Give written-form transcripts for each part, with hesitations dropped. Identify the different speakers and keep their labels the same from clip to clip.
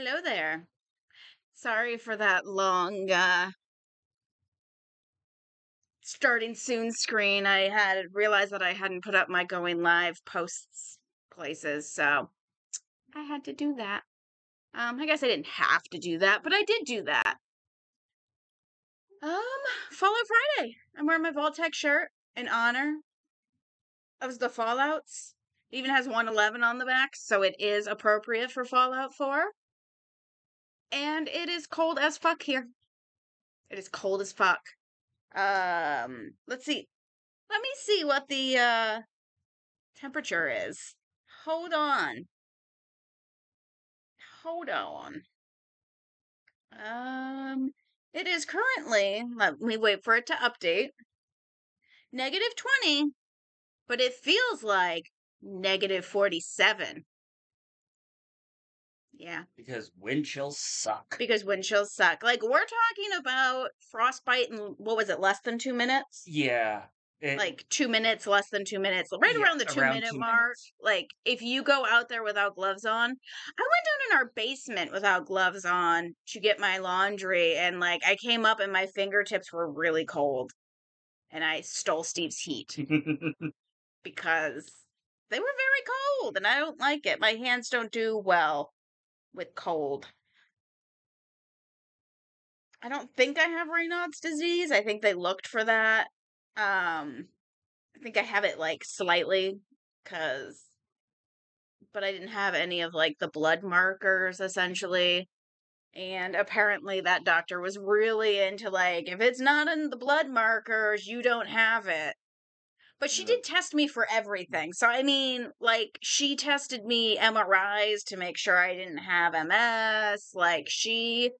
Speaker 1: Hello there. Sorry for that long starting soon screen. I had realized that I hadn't put up my going live posts places, so I had to do that. I guess I didn't have to do that, but I did do that. Fallout Friday. I'm wearing my Vault-Tec shirt in honor of the Fallouts. It even has 111 on the back, so it is appropriate for Fallout 4. And it is cold as fuck here. It is cold as fuck. Let's see. Let me see what the temperature is. Hold on. Hold on. It is currently, let me wait for it to update, -20, but it feels like -47. Yeah.
Speaker 2: Because wind chills suck.
Speaker 1: Because wind chills suck. Like, we're talking about frostbite in, what was it, less than 2 minutes?
Speaker 2: Yeah.
Speaker 1: Like 2 minutes, less than 2 minutes, right around the 2-minute mark. Like, if you go out there without gloves on, I went down in our basement without gloves on to get my laundry, and like I came up and my fingertips were really cold, and I stole Steve's heat because they were very cold, and I don't like it. My hands don't do well with cold. I don't think I have Raynaud's disease. I think they looked for that. I think I have it like slightly, but I didn't have any of like the blood markers essentially. And apparently that doctor was really into like, if it's not in the blood markers, you don't have it. But she did test me for everything. So, I mean, like, she tested me MRIs to make sure I didn't have MS. Like, she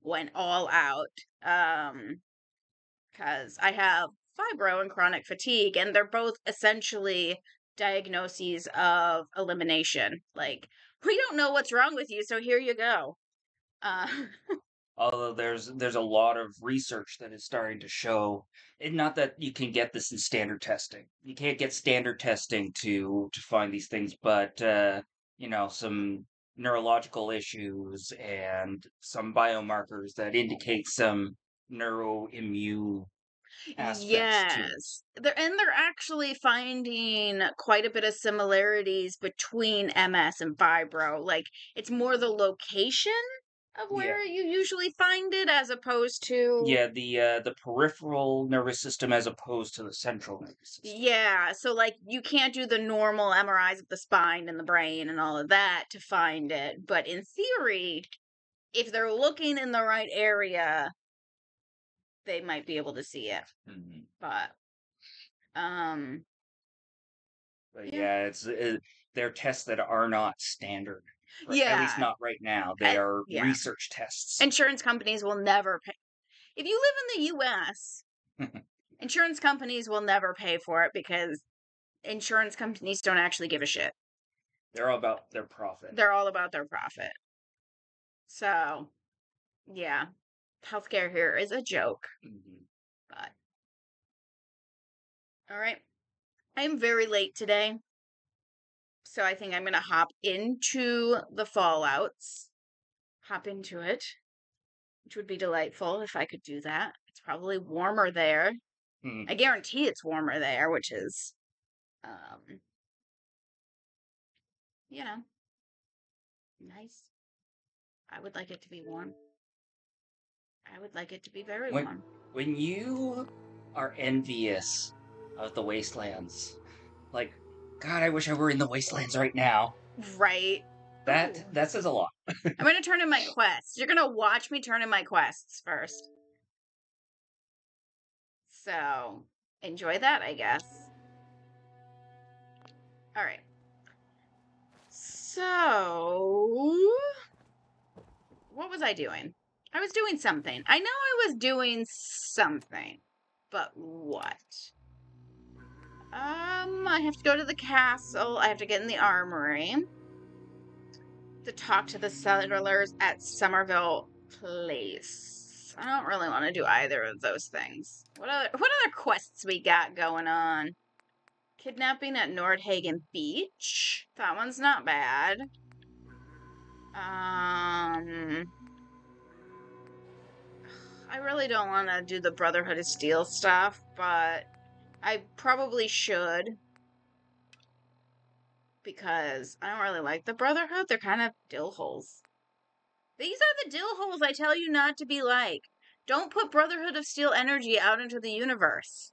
Speaker 1: went all out. Because I have fibro and chronic fatigue, and they're both essentially diagnoses of elimination. Like, we don't know what's wrong with you, so here you go.
Speaker 2: Although there's a lot of research that is starting to show, and not that you can get this in standard testing. You can't get standard testing to find these things, but some neurological issues and some biomarkers that indicate some neuroimmune aspects to it.
Speaker 1: Yes. They're actually finding quite a bit of similarities between MS and fibro. Like, it's more the location of where you usually find it as opposed to...
Speaker 2: Yeah, the peripheral nervous system as opposed to the central nervous system.
Speaker 1: Yeah, so like you can't do the normal MRIs of the spine and the brain and all of that to find it, but in theory, if they're looking in the right area, they might be able to see it.
Speaker 2: Mm-hmm.
Speaker 1: But
Speaker 2: yeah, they're tests that are not standard.
Speaker 1: Yeah.
Speaker 2: At least not right now. They are research tests.
Speaker 1: Insurance companies will never pay. If you live in the US, insurance companies will never pay for it because insurance companies don't actually give a shit.
Speaker 2: They're all about their profit.
Speaker 1: They're all about their profit. So, yeah. Healthcare here is a joke.
Speaker 2: Mm-hmm.
Speaker 1: But, all right. I am very late today. So I think I'm going to hop into the Fallouts. Hop into it. Which would be delightful if I could do that. It's probably warmer there.
Speaker 2: Mm-hmm.
Speaker 1: I guarantee it's warmer there, which is, nice. I would like it to be warm. I would like it to be very warm.
Speaker 2: When you are envious of the wastelands, like, God, I wish I were in the wastelands right now.
Speaker 1: Right.
Speaker 2: That says a lot.
Speaker 1: I'm going to turn in my quests. You're going to watch me turn in my quests first. So, enjoy that, I guess. All right. So, what was I doing? I was doing something. I know I was doing something. But what? I have to go to the castle. I have to get in the armory. To talk to the settlers at Somerville Place. I don't really want to do either of those things. What other quests we got going on? Kidnapping at Nordhagen Beach. That one's not bad. really don't want to do the Brotherhood of Steel stuff, but I probably should. Because I don't really like the Brotherhood. They're kind of dill holes. These are the dill holes I tell you not to be like. Don't put Brotherhood of Steel energy out into the universe.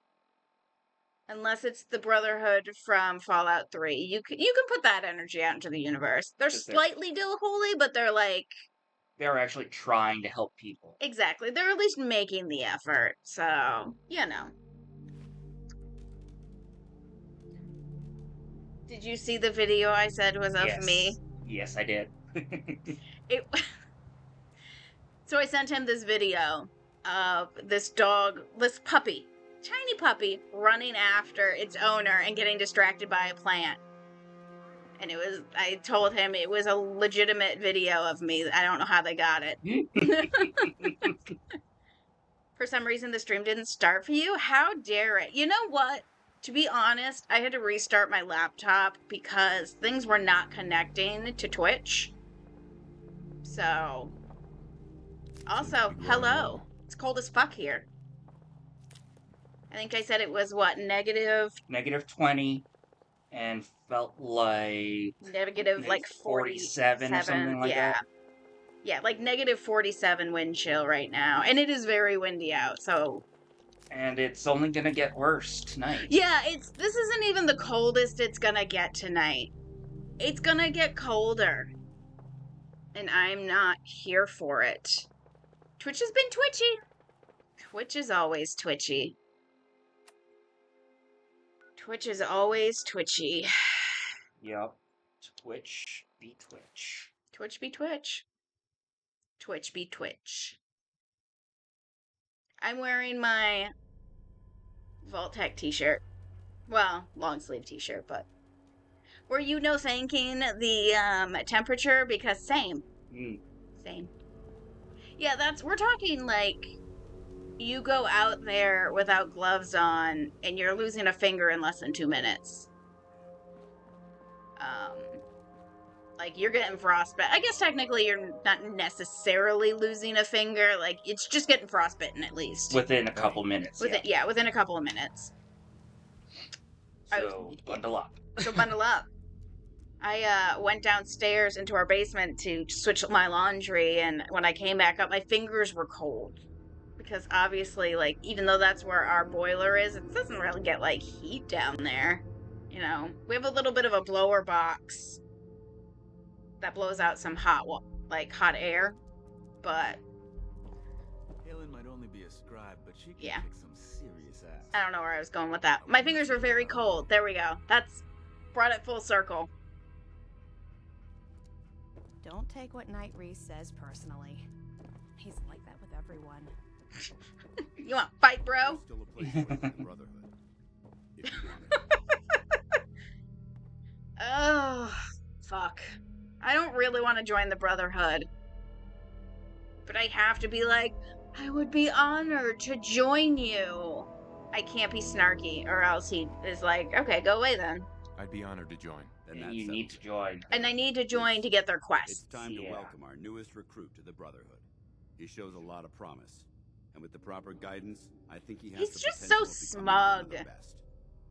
Speaker 1: Unless it's the Brotherhood from Fallout 3. You can put that energy out into the universe. They're slightly dill holy, but they're like...
Speaker 2: They're actually trying to help people.
Speaker 1: Exactly. They're at least making the effort. So, you know. Did you see the video I said was of me?
Speaker 2: Yes, I did.
Speaker 1: So I sent him this video of this dog, this puppy, tiny puppy, running after its owner and getting distracted by a plant. And I told him it was a legitimate video of me. I don't know how they got it. For some reason, the stream didn't start for you? How dare it? You know what? To be honest, I had to restart my laptop because things were not connecting to Twitch. So... Also, hello. It's cold as fuck here. I think I said it was, what, negative...
Speaker 2: Negative 20, and felt like...
Speaker 1: Negative, like,
Speaker 2: 47 or something like that.
Speaker 1: Yeah, like negative 47 wind chill right now. And it is very windy out, so...
Speaker 2: And it's only gonna get worse tonight.
Speaker 1: Yeah, this isn't even the coldest it's gonna get tonight. It's gonna get colder. And I'm not here for it. Twitch has been twitchy. Twitch is always twitchy. Twitch is always twitchy.
Speaker 2: Yep. Twitch be Twitch.
Speaker 1: Twitch be Twitch. Twitch be Twitch. I'm wearing my Vault-Tec t-shirt. Well, long sleeve t-shirt, but... Were you no thanking the temperature? Because same. Same. Yeah, we're talking like, you go out there without gloves on, and you're losing a finger in less than 2 minutes. Like, you're getting frostbite. I guess technically you're not necessarily losing a finger, like, it's just getting frostbitten at least.
Speaker 2: Within a couple minutes,
Speaker 1: yeah. Within a couple of minutes.
Speaker 2: So, bundle up.
Speaker 1: So bundle up. I went downstairs into our basement to switch my laundry, and when I came back up, my fingers were cold. Because obviously, like, even though that's where our boiler is, it doesn't really get, like, heat down there. You know, we have a little bit of a blower box that blows out some hot air, but...
Speaker 3: Helen might only be a scribe, but she can kick some serious ass.
Speaker 1: I don't know where I was going with that. My fingers were very cold. There we go. That's brought it full circle.
Speaker 4: Don't take what Knight Reese says personally. He's like that with everyone.
Speaker 1: You want to fight, bro?
Speaker 3: Still a place for the Brotherhood. If you want it.
Speaker 1: Oh, fuck. I don't really want to join the Brotherhood. But I have to be like, I would be honored to join you. I can't be snarky, or else he is like, okay, go away then.
Speaker 3: I'd be honored to join.
Speaker 2: And you need to join.
Speaker 1: And I need to join to get their quests.
Speaker 5: It's time to welcome our newest recruit to the Brotherhood. He shows a lot of promise. And with the proper guidance, I think he has
Speaker 1: He's
Speaker 5: the
Speaker 1: just
Speaker 5: potential
Speaker 1: so
Speaker 5: of becoming one of
Speaker 1: smug.
Speaker 5: the best.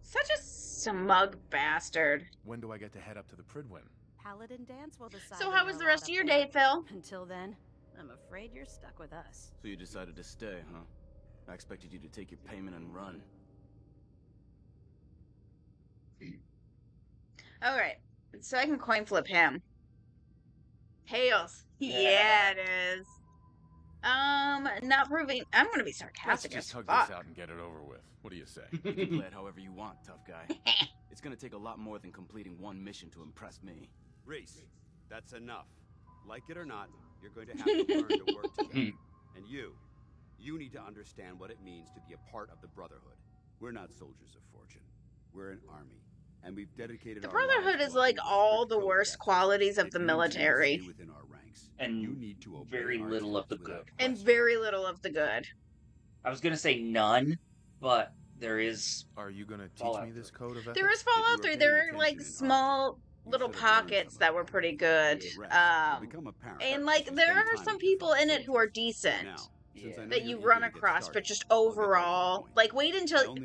Speaker 1: Such a smug bastard.
Speaker 3: When do I get to head up to the Pridwin?
Speaker 4: Paladin Dance will decide.
Speaker 1: So how was the rest of your day, Phil?
Speaker 4: Until then, I'm afraid you're stuck with us.
Speaker 5: So you decided to stay, huh? I expected you to take your payment and run.
Speaker 1: Alright, so I can coin flip him. Hails. Yeah, it is. Not proving. I'm gonna be sarcastic
Speaker 3: Let's just
Speaker 1: as
Speaker 3: hug
Speaker 1: fuck.
Speaker 3: this out and get it over with. What do you say?
Speaker 5: You can play it however you want, tough guy. It's gonna take a lot more than completing one mission to impress me. Reese, that's enough. Like it or not, you're going to have to learn to work together. And you need to understand what it means to be a part of the Brotherhood. We're not soldiers of fortune. We're an army. And we've dedicated
Speaker 1: The Brotherhood is like all the worst qualities of the military.
Speaker 5: Within our ranks.
Speaker 2: And
Speaker 5: You need to obey
Speaker 2: very
Speaker 5: our
Speaker 2: little of the
Speaker 5: commands without
Speaker 2: good.
Speaker 1: And
Speaker 5: question.
Speaker 1: very little of the good.
Speaker 2: I was gonna say none, but there is...
Speaker 3: Are you gonna teach
Speaker 2: Fallout
Speaker 3: me this code of ethics?
Speaker 1: There is Fallout 3. There are like small little pockets that were pretty good. And like there are some people in it who are decent. that you run across, but just overall, like wait until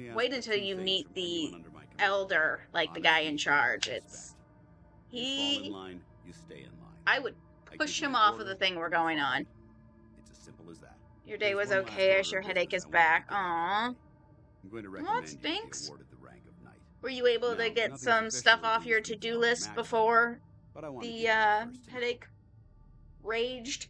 Speaker 1: you meet the elder, like the guy in charge. It's I would push him off of the thing we're going on.
Speaker 5: It's as simple as that.
Speaker 1: Your day was okay as your headache is back. Aww. Well, it stinks. Were you able to get some stuff off your to-do list before the headache raged?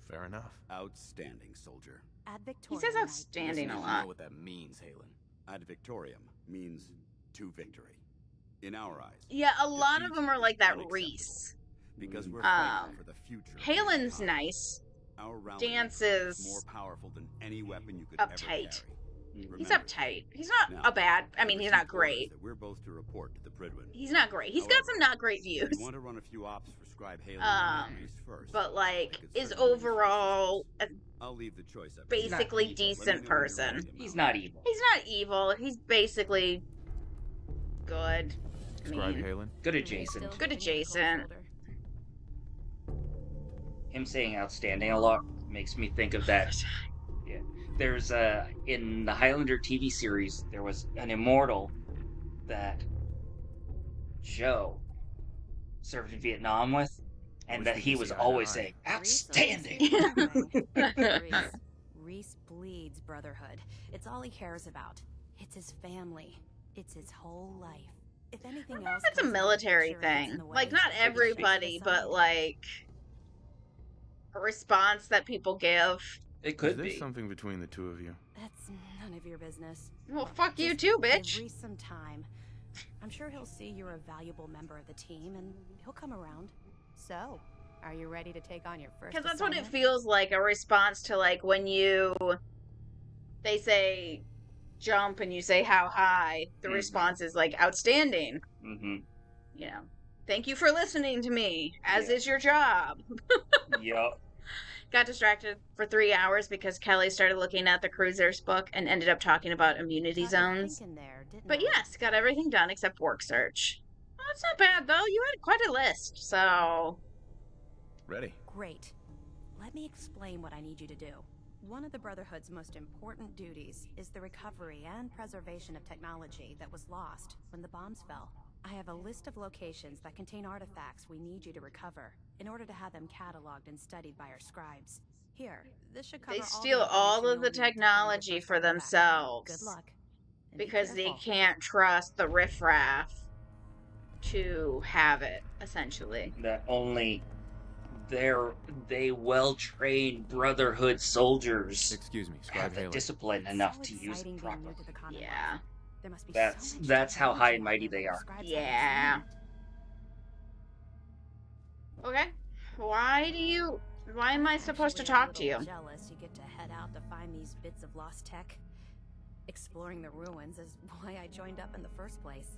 Speaker 6: Fair enough.
Speaker 5: Outstanding, soldier.
Speaker 4: Ad
Speaker 1: He
Speaker 4: Victoriam
Speaker 1: says outstanding a
Speaker 3: You
Speaker 1: lot.
Speaker 3: know what that means, Halen.
Speaker 5: Ad Victoriam means to victory. In our eyes.
Speaker 1: Yeah, a lot of
Speaker 5: defeat
Speaker 1: them are
Speaker 5: is
Speaker 1: like that
Speaker 5: unacceptable.
Speaker 1: Reese.
Speaker 5: Because we're fighting for the future. of
Speaker 1: Halen's
Speaker 5: mankind.
Speaker 1: nice.
Speaker 5: Our rallying
Speaker 1: Dance
Speaker 5: cry is
Speaker 1: is
Speaker 5: more powerful than any weapon you could
Speaker 1: uptight.
Speaker 5: ever carry.
Speaker 1: He's
Speaker 5: Remember,
Speaker 1: uptight. He's not
Speaker 5: now,
Speaker 1: a bad. I mean,
Speaker 5: I've
Speaker 1: he's not
Speaker 5: received orders
Speaker 1: great.
Speaker 5: that we're both to report to the Pridwin.
Speaker 1: He's not great. He's got
Speaker 5: However,
Speaker 1: some not great
Speaker 5: if
Speaker 1: views.
Speaker 5: you want to run a few ops for Scribe Halen and Reese first,
Speaker 1: But like,
Speaker 5: I could
Speaker 1: is
Speaker 5: certainly use
Speaker 1: overall a
Speaker 5: I'll leave the choice up to you.
Speaker 1: basically
Speaker 2: evil.
Speaker 1: decent
Speaker 5: Let me know when you're
Speaker 1: person.
Speaker 5: ready to
Speaker 2: He's
Speaker 5: mount.
Speaker 2: not evil.
Speaker 1: He's not evil. He's basically good. I
Speaker 6: Scribe
Speaker 1: mean,
Speaker 6: Halen.
Speaker 2: Good adjacent.
Speaker 1: Good adjacent.
Speaker 2: Him saying outstanding a lot makes me think of that. Yeah. There's in the Highlander TV series, there was an immortal that Joe served in Vietnam with, and
Speaker 6: Wish
Speaker 2: that
Speaker 6: we
Speaker 2: he
Speaker 6: could
Speaker 2: was
Speaker 6: see eye to
Speaker 2: always
Speaker 6: eye.
Speaker 2: saying,
Speaker 4: Reese
Speaker 2: outstanding!
Speaker 4: Reese bleeds brotherhood. It's all he cares about. It's his family. It's his whole life. If anything else,
Speaker 1: It's a
Speaker 4: comes into the
Speaker 1: military
Speaker 4: picture and gets in
Speaker 1: thing.
Speaker 4: the way,
Speaker 1: Like, not
Speaker 4: he puts it
Speaker 1: everybody, but
Speaker 4: aside.
Speaker 1: like a response that people give.
Speaker 2: It
Speaker 6: Is
Speaker 2: could
Speaker 6: this
Speaker 2: be.
Speaker 6: something between the two of you?
Speaker 4: That's none of your business.
Speaker 1: Well, fuck you
Speaker 4: Just
Speaker 1: too,
Speaker 4: give
Speaker 1: bitch.
Speaker 4: Reese some time. I'm sure he'll see you're a valuable member of the team, and he'll come around. So, are you ready to take on your first?
Speaker 1: Because that's what it
Speaker 4: assignment?
Speaker 1: feels like, a response to like when they say jump and you say how high, the
Speaker 2: Mhm.
Speaker 1: response is like outstanding.
Speaker 2: Mm-hmm.
Speaker 1: You know, thank you for listening to me, as
Speaker 2: Yeah.
Speaker 1: is your job.
Speaker 2: Yup.
Speaker 1: Got distracted for 3 hours because Kelly started looking at the cruiser's book and ended up talking about immunity
Speaker 4: Got you
Speaker 1: zones.
Speaker 4: thinking there, didn't
Speaker 1: But
Speaker 4: I?
Speaker 1: yes, got everything done except work search. Well, that's not bad though. You had quite a list, so
Speaker 6: Ready.
Speaker 4: Great. Let me explain what I need you to do. One of the Brotherhood's most important duties is the recovery and preservation of technology that was lost when the bombs fell. I have a list of locations that contain artifacts we need you to recover in order to have them cataloged and studied by our scribes. Here, this should cover
Speaker 1: they
Speaker 4: all the
Speaker 1: steal all
Speaker 4: information
Speaker 1: of the
Speaker 4: you'll need to find your
Speaker 1: technology
Speaker 4: first
Speaker 1: for
Speaker 4: artifact.
Speaker 1: themselves.
Speaker 4: Good luck. And be
Speaker 1: Because they
Speaker 4: careful.
Speaker 1: can't trust the riffraff to have it, essentially.
Speaker 2: That only they well-trained Brotherhood soldiers
Speaker 6: Excuse me,
Speaker 2: have
Speaker 6: Scribe
Speaker 2: the
Speaker 6: Halen.
Speaker 2: discipline
Speaker 4: It's
Speaker 2: enough
Speaker 4: so
Speaker 2: to use it
Speaker 4: exciting being
Speaker 2: properly.
Speaker 4: new to the Commonwealth.
Speaker 1: Yeah.
Speaker 4: There must be
Speaker 2: That's-
Speaker 4: so much
Speaker 2: that's how high and
Speaker 4: technology
Speaker 2: mighty they
Speaker 4: out there
Speaker 2: are.
Speaker 4: that scribes
Speaker 1: Yeah.
Speaker 4: haven't seen.
Speaker 1: Okay. Why am I
Speaker 4: I'm
Speaker 1: supposed to
Speaker 4: actually a
Speaker 1: talk to you?
Speaker 4: little jealous you get to head out to find these bits of lost tech. Exploring the ruins is why I joined up in the first place.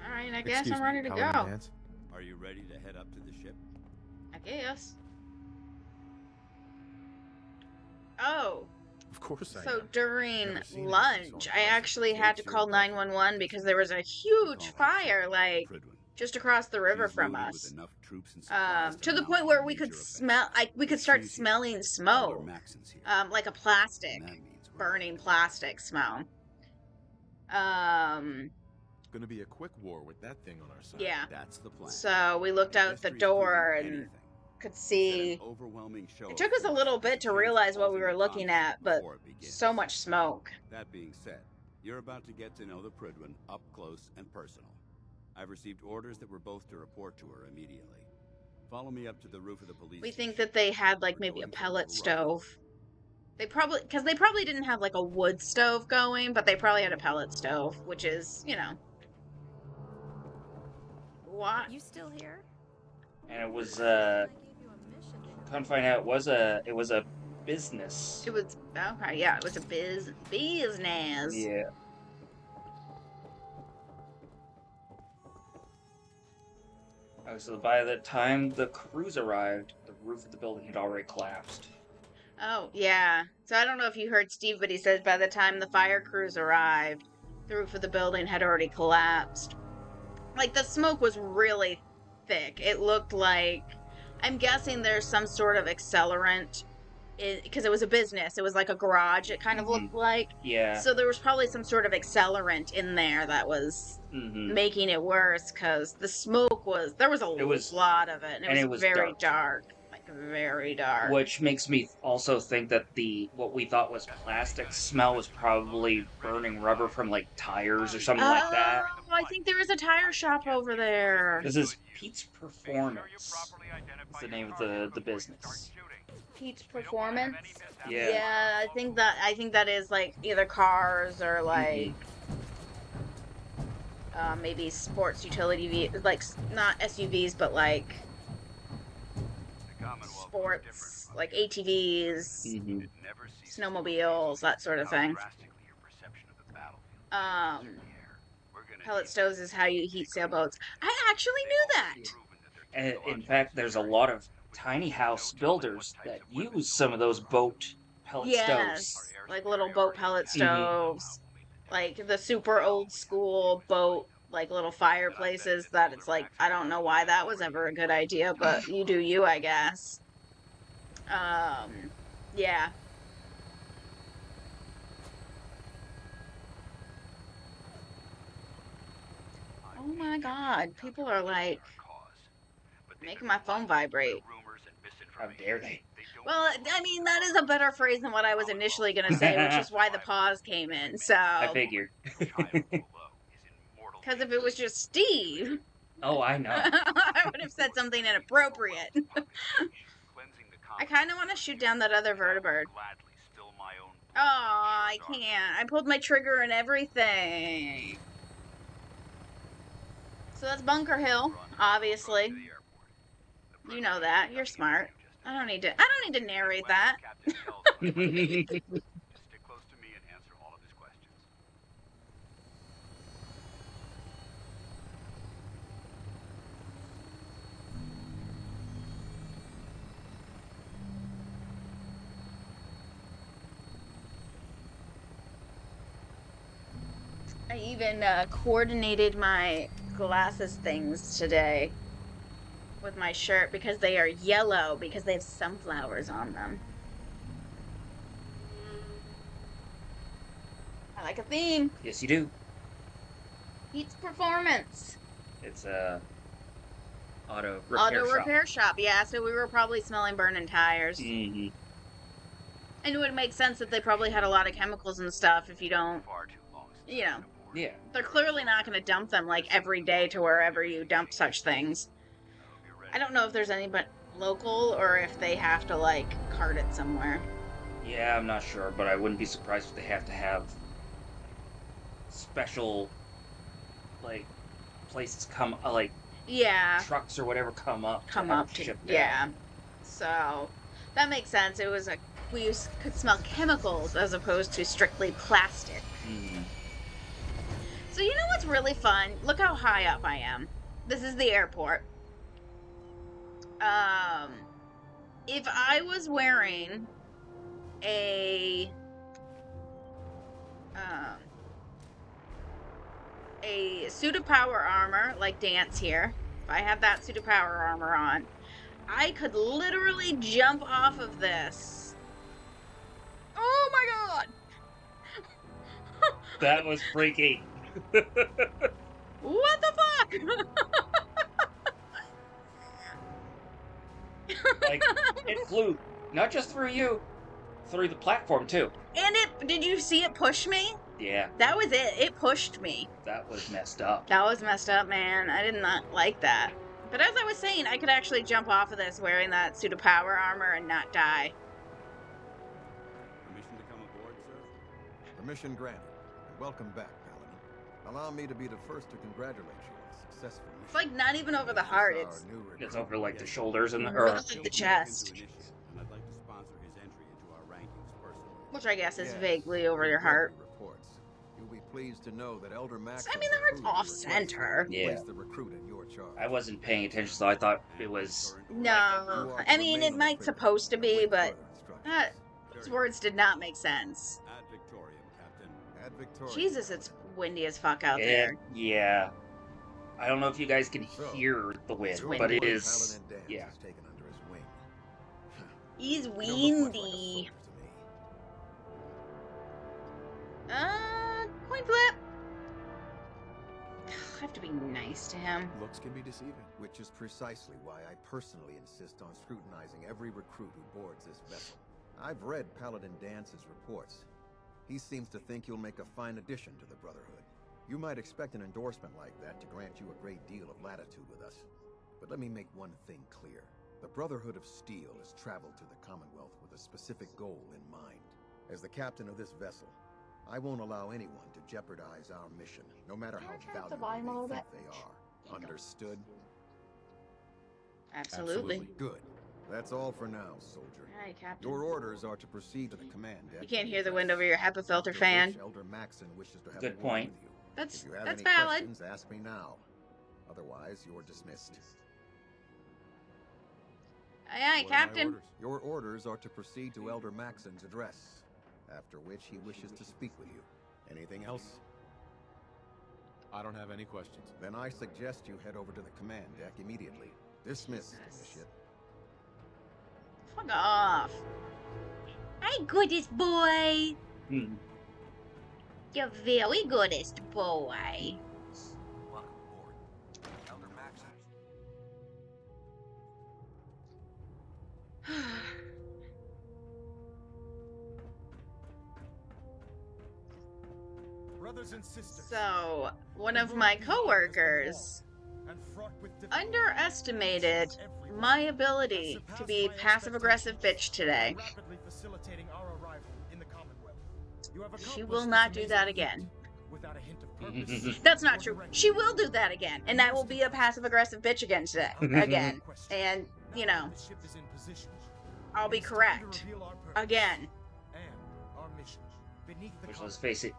Speaker 1: Alright, I guess
Speaker 6: Excuse
Speaker 1: I'm ready to
Speaker 6: me,
Speaker 1: go.
Speaker 6: Paladin Dance?
Speaker 5: Are you ready to head up to the ship?
Speaker 1: I guess. Oh,
Speaker 6: Of course I
Speaker 1: so
Speaker 6: am.
Speaker 1: during
Speaker 6: Never seen anything so
Speaker 1: lunch, I
Speaker 6: impressive.
Speaker 1: actually had to call 911 because there was a huge fire, like, just across the river from us. To the point where we could start smelling smoke. Like a plastic, burning plastic smell.
Speaker 6: It's gonna be a quick war with that thing on our side.
Speaker 1: Yeah.
Speaker 5: That's the plan.
Speaker 1: So we looked out the door and could see. It took us a little bit to realize what we were looking at, but so much smoke.
Speaker 5: That being said, you're about to get to know the Pridwin up close and personal. I've received orders that we're both to report to her immediately. Follow me up to the roof of the police
Speaker 1: We think
Speaker 5: station.
Speaker 1: that they had like
Speaker 5: We're
Speaker 1: maybe a
Speaker 5: going for
Speaker 1: pellet
Speaker 5: little ride.
Speaker 1: stove. They probably didn't have like a wood stove going, but they probably had a pellet stove, which is, you know. What?
Speaker 4: You still here?
Speaker 2: And it was
Speaker 4: I gave you a mission to
Speaker 2: come to find out it was a business.
Speaker 1: It was okay, yeah, it was a business.
Speaker 2: Yeah. Oh, so by the time the crews arrived, the roof of the building had already collapsed.
Speaker 1: Oh, yeah. So I don't know if you heard Steve, but he said by the time the fire crews arrived, the roof of the building had already collapsed. Like, the smoke was really thick. It looked like I'm guessing there's some sort of accelerant, because it was a business. It was like a garage, it kind of looked like.
Speaker 2: Yeah.
Speaker 1: So there was probably some sort of accelerant in there that was making it worse, because the smoke was, there was a lot of it, and it was very dark. Like, very dark.
Speaker 2: Which makes me also think that what we thought was plastic smell was probably burning rubber from, like, tires or something like that.
Speaker 1: Oh, I think there is a tire shop over there.
Speaker 2: This is Pete's Performance. That's the name of the business.
Speaker 1: Pete's Performance?
Speaker 2: Yeah.
Speaker 1: Yeah, I think that is, like, either cars or, like, maybe sports utility, like, not SUVs, but, like, sports, like ATVs, snowmobiles, that sort of thing. Pellet stoves is how you heat sailboats. I actually knew that!
Speaker 2: And in fact, there's a lot of tiny house builders that use some of those boat pellet stoves.
Speaker 1: Like little boat pellet stoves. Like the super old school boat, like little fireplaces that it's like, I don't know why that was ever a good idea, but you do you, I guess. Yeah. Oh my god, people are like making my phone vibrate.
Speaker 2: How dare they?
Speaker 1: Well, I mean, that is a better phrase than what I was initially going to say, which is why the pause came in, so...
Speaker 2: I figured.
Speaker 1: Because if it was just Steve...
Speaker 2: Oh, I know.
Speaker 1: I would have said something inappropriate. I kind of want to shoot down that other vertibird. Oh, I can't. I pulled my trigger and everything. So that's Bunker Hill, obviously. You know that. You're smart. I don't need to narrate that.
Speaker 5: Stick close to me and answer all of his questions.
Speaker 1: I even coordinated my glasses things today with my shirt because they are yellow because they have sunflowers on them. I like a theme.
Speaker 2: Yes, you do.
Speaker 1: Pete's Performance.
Speaker 2: It's a auto
Speaker 1: repair shop. Yeah, so we were probably smelling burning tires.
Speaker 2: Mm-hmm.
Speaker 1: And it would make sense that they probably had a lot of chemicals and stuff if you don't, you know.
Speaker 2: Yeah.
Speaker 1: They're clearly not going to dump them, like, every day to wherever you dump such things. I don't know if there's any but local or if they have to, like, cart it somewhere.
Speaker 2: Yeah, I'm not sure, but I wouldn't be surprised if they have to have special, like, places come, like,
Speaker 1: yeah,
Speaker 2: trucks or whatever come up
Speaker 1: to
Speaker 2: ship
Speaker 1: yeah. So that makes sense. It was could smell chemicals as opposed to strictly plastic.
Speaker 2: Mm-hmm.
Speaker 1: So you know what's really fun? Look how high up I am. This is the airport. If I was wearing a suit of power armor, like Dance here, if I have that suit of power armor on, I could literally jump off of this. Oh my god!
Speaker 2: That was freaky.
Speaker 1: What the fuck?
Speaker 2: Like, it flew not just through you, through the platform too.
Speaker 1: And did you see it push me?
Speaker 2: Yeah.
Speaker 1: That was it. It pushed me.
Speaker 2: That was messed up.
Speaker 1: That was messed up, man. I did not like that. But as I was saying, I could actually jump off of this wearing that suit of power armor and not die.
Speaker 5: Permission to come aboard, sir?
Speaker 6: Permission granted. Welcome back, Paladin. Allow me to be the first to congratulate you on the successful mission.
Speaker 1: It's like not even over the heart.
Speaker 2: It's over like the shoulders and
Speaker 1: the chest.
Speaker 5: And I'd like to sponsor his entry into our rankings personally.
Speaker 1: Which I guess is vaguely over your heart.
Speaker 6: You'll be pleased to know that Elder Max.
Speaker 1: I mean, the heart's off center.
Speaker 2: Yeah.
Speaker 6: The recruit in your charge.
Speaker 2: I wasn't paying attention, so I thought it was.
Speaker 1: No, I mean it might supposed to be, but those words did not make sense.
Speaker 5: Ad Victoriam, Captain.
Speaker 6: Ad Victoriam.
Speaker 1: Jesus, it's windy as fuck out there.
Speaker 2: Yeah. I don't know if you guys can hear the wind, but it is.
Speaker 6: Paladin Dan
Speaker 2: Yeah.
Speaker 6: is taken under his
Speaker 1: He's
Speaker 6: You don't look much like a
Speaker 1: windy.
Speaker 6: soldier to me.
Speaker 1: Coin flip. I have to be nice to him.
Speaker 3: Looks can be deceiving.
Speaker 6: Which is precisely why I personally insist on scrutinizing every recruit who boards this vessel. I've read Paladin Dance's reports. He seems to think you'll make a fine addition to the Brotherhood. You might expect an endorsement like that to grant you a great deal of latitude with us. But let me make one thing clear. The Brotherhood of Steel has traveled to the Commonwealth with a specific goal in mind. As the captain of this vessel, I won't allow anyone to jeopardize our mission, no matter how valuable they think they are. Understood?
Speaker 1: Absolutely.
Speaker 6: Good. That's all for now, soldier.
Speaker 1: All right, Captain.
Speaker 6: Your orders are to proceed to the command deck.
Speaker 1: You can't hear the wind over your HEPA filter fan.
Speaker 6: Elder Maxon wishes to have
Speaker 2: Good
Speaker 6: a word
Speaker 2: point.
Speaker 6: with you.
Speaker 1: That's
Speaker 6: If you have
Speaker 1: that's
Speaker 6: any
Speaker 1: valid.
Speaker 6: questions, ask me now. Otherwise, you're dismissed.
Speaker 1: Aye, aye,
Speaker 3: What are my
Speaker 1: Captain.
Speaker 3: orders?
Speaker 6: Your orders are to proceed to Elder Maxon's address, after which he wishes to speak with you. Anything else?
Speaker 3: I don't have any questions.
Speaker 6: Then I suggest you head over to the command deck immediately. Dismissed,
Speaker 1: Jesus.
Speaker 6: Initiate.
Speaker 1: Fuck off. Hey, goodest boy.
Speaker 2: Hmm.
Speaker 1: You're very goodest boy.
Speaker 6: Welcome aboard, Elder Maxon.
Speaker 5: Brothers and sisters,
Speaker 1: So, one of my coworkers
Speaker 5: and fraught with difficulty,
Speaker 1: underestimated my ability to be passive-aggressive bitch today.
Speaker 5: rapidly facilitating our arrival in the Commonwealth. You have
Speaker 1: She
Speaker 5: accomplished
Speaker 1: will
Speaker 5: this
Speaker 1: not do
Speaker 5: amazing
Speaker 1: that
Speaker 5: feat
Speaker 1: again.
Speaker 5: without a hint of purpose.
Speaker 1: That's not
Speaker 5: or
Speaker 1: true.
Speaker 5: direction.
Speaker 1: She will do that again, and I will be a passive-aggressive bitch again today. Again. And, you know,
Speaker 5: The ship is in position.
Speaker 1: I'll be
Speaker 5: It is time to
Speaker 1: correct.
Speaker 5: reveal our purpose
Speaker 1: Again.
Speaker 5: and our mission. Beneath the
Speaker 2: Which, let's
Speaker 5: Commonwealth,
Speaker 2: face it,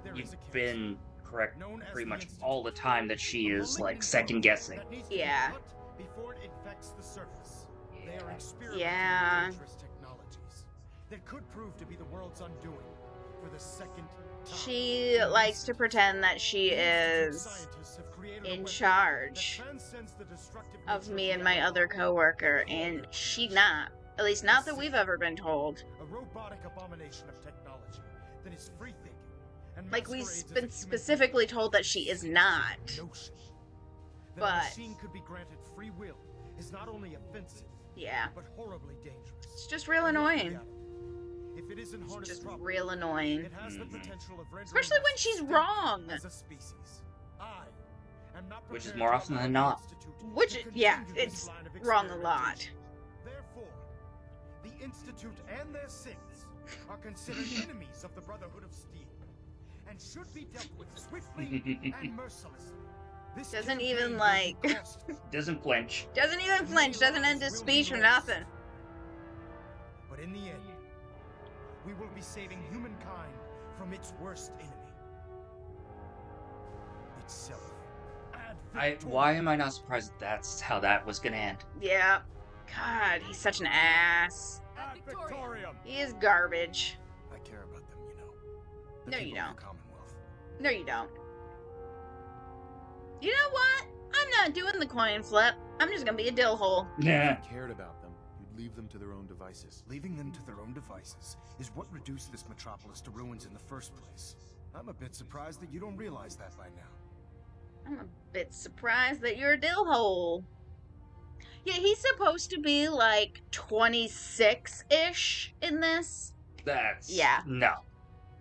Speaker 5: there is
Speaker 2: you've
Speaker 5: a council,
Speaker 2: been correct
Speaker 5: known as
Speaker 2: pretty
Speaker 5: the
Speaker 2: much
Speaker 5: Institute.
Speaker 2: all the time that she
Speaker 5: A
Speaker 2: is, like,
Speaker 5: malignant
Speaker 2: second guessing.
Speaker 5: that needs to be
Speaker 1: Yeah.
Speaker 5: cut before it infects the surface. They are experimenting
Speaker 1: Yeah.
Speaker 5: with dangerous technologies that could prove to be the world's undoing for the second time.
Speaker 1: She likes to pretend that she
Speaker 5: The Institute
Speaker 1: is
Speaker 5: scientists have created a
Speaker 1: in
Speaker 5: weapon
Speaker 1: charge
Speaker 5: that transcends the destructive
Speaker 1: of
Speaker 5: nature
Speaker 1: me and
Speaker 5: the
Speaker 1: my
Speaker 5: element.
Speaker 1: other coworker, and she not. At least not that we've ever been told.
Speaker 5: A robotic abomination of technology that is free thinking and
Speaker 1: Like, we've
Speaker 5: masquerades as a
Speaker 1: been
Speaker 5: human
Speaker 1: specifically
Speaker 5: being.
Speaker 1: told that she is not.
Speaker 5: Notion that
Speaker 1: But-
Speaker 5: a machine could be granted free will is not only offensive,
Speaker 1: Yeah.
Speaker 5: but horribly dangerous.
Speaker 1: It's just real
Speaker 5: And look,
Speaker 1: annoying.
Speaker 5: reality, if it isn't
Speaker 1: It's
Speaker 5: harnessed
Speaker 1: just
Speaker 5: properly,
Speaker 1: real annoying.
Speaker 5: it has the
Speaker 2: Mhm.
Speaker 5: potential of rendering
Speaker 1: Especially
Speaker 5: us
Speaker 1: when she's
Speaker 5: extinct
Speaker 1: wrong.
Speaker 5: as a species. I am not
Speaker 2: Which is
Speaker 5: prepared
Speaker 2: more
Speaker 5: to
Speaker 2: often
Speaker 5: allow
Speaker 2: than
Speaker 5: the
Speaker 2: not.
Speaker 5: Institute
Speaker 1: Which,
Speaker 5: to
Speaker 1: yeah,
Speaker 5: continue this
Speaker 1: it's
Speaker 5: line of
Speaker 1: wrong a lot.
Speaker 5: experimentation. Therefore, the Institute and their sins are considered enemies of the Brotherhood of Steel, and should be dealt with swiftly and mercilessly. This
Speaker 1: Doesn't
Speaker 5: campaign
Speaker 1: even,
Speaker 5: will be
Speaker 1: like-
Speaker 5: costly,
Speaker 2: Doesn't flinch.
Speaker 1: Doesn't even flinch, doesn't end his speech or nothing.
Speaker 5: but in the end, we will be saving humankind from its worst enemy. Itself.
Speaker 2: Why am I not surprised that's how that was gonna end?
Speaker 1: Yeah. God, he's such an ass.
Speaker 5: Ad Victoriam!
Speaker 1: He is garbage.
Speaker 6: I care about them, you know. The
Speaker 1: No, you
Speaker 6: people of
Speaker 1: don't.
Speaker 6: the Commonwealth.
Speaker 1: No, you don't. You know what? I'm not doing the coin flip. I'm just gonna be a dill hole.
Speaker 2: Yeah.
Speaker 3: If you cared about them, you'd leave them to their own devices.
Speaker 5: Leaving them to their own devices is what reduced this metropolis to ruins in the first place. I'm a bit surprised that you don't realize that by now.
Speaker 1: I'm a bit surprised that you're a dill hole. Yeah, he's supposed to be like 26-ish in this.
Speaker 2: That's...
Speaker 1: Yeah.
Speaker 2: No.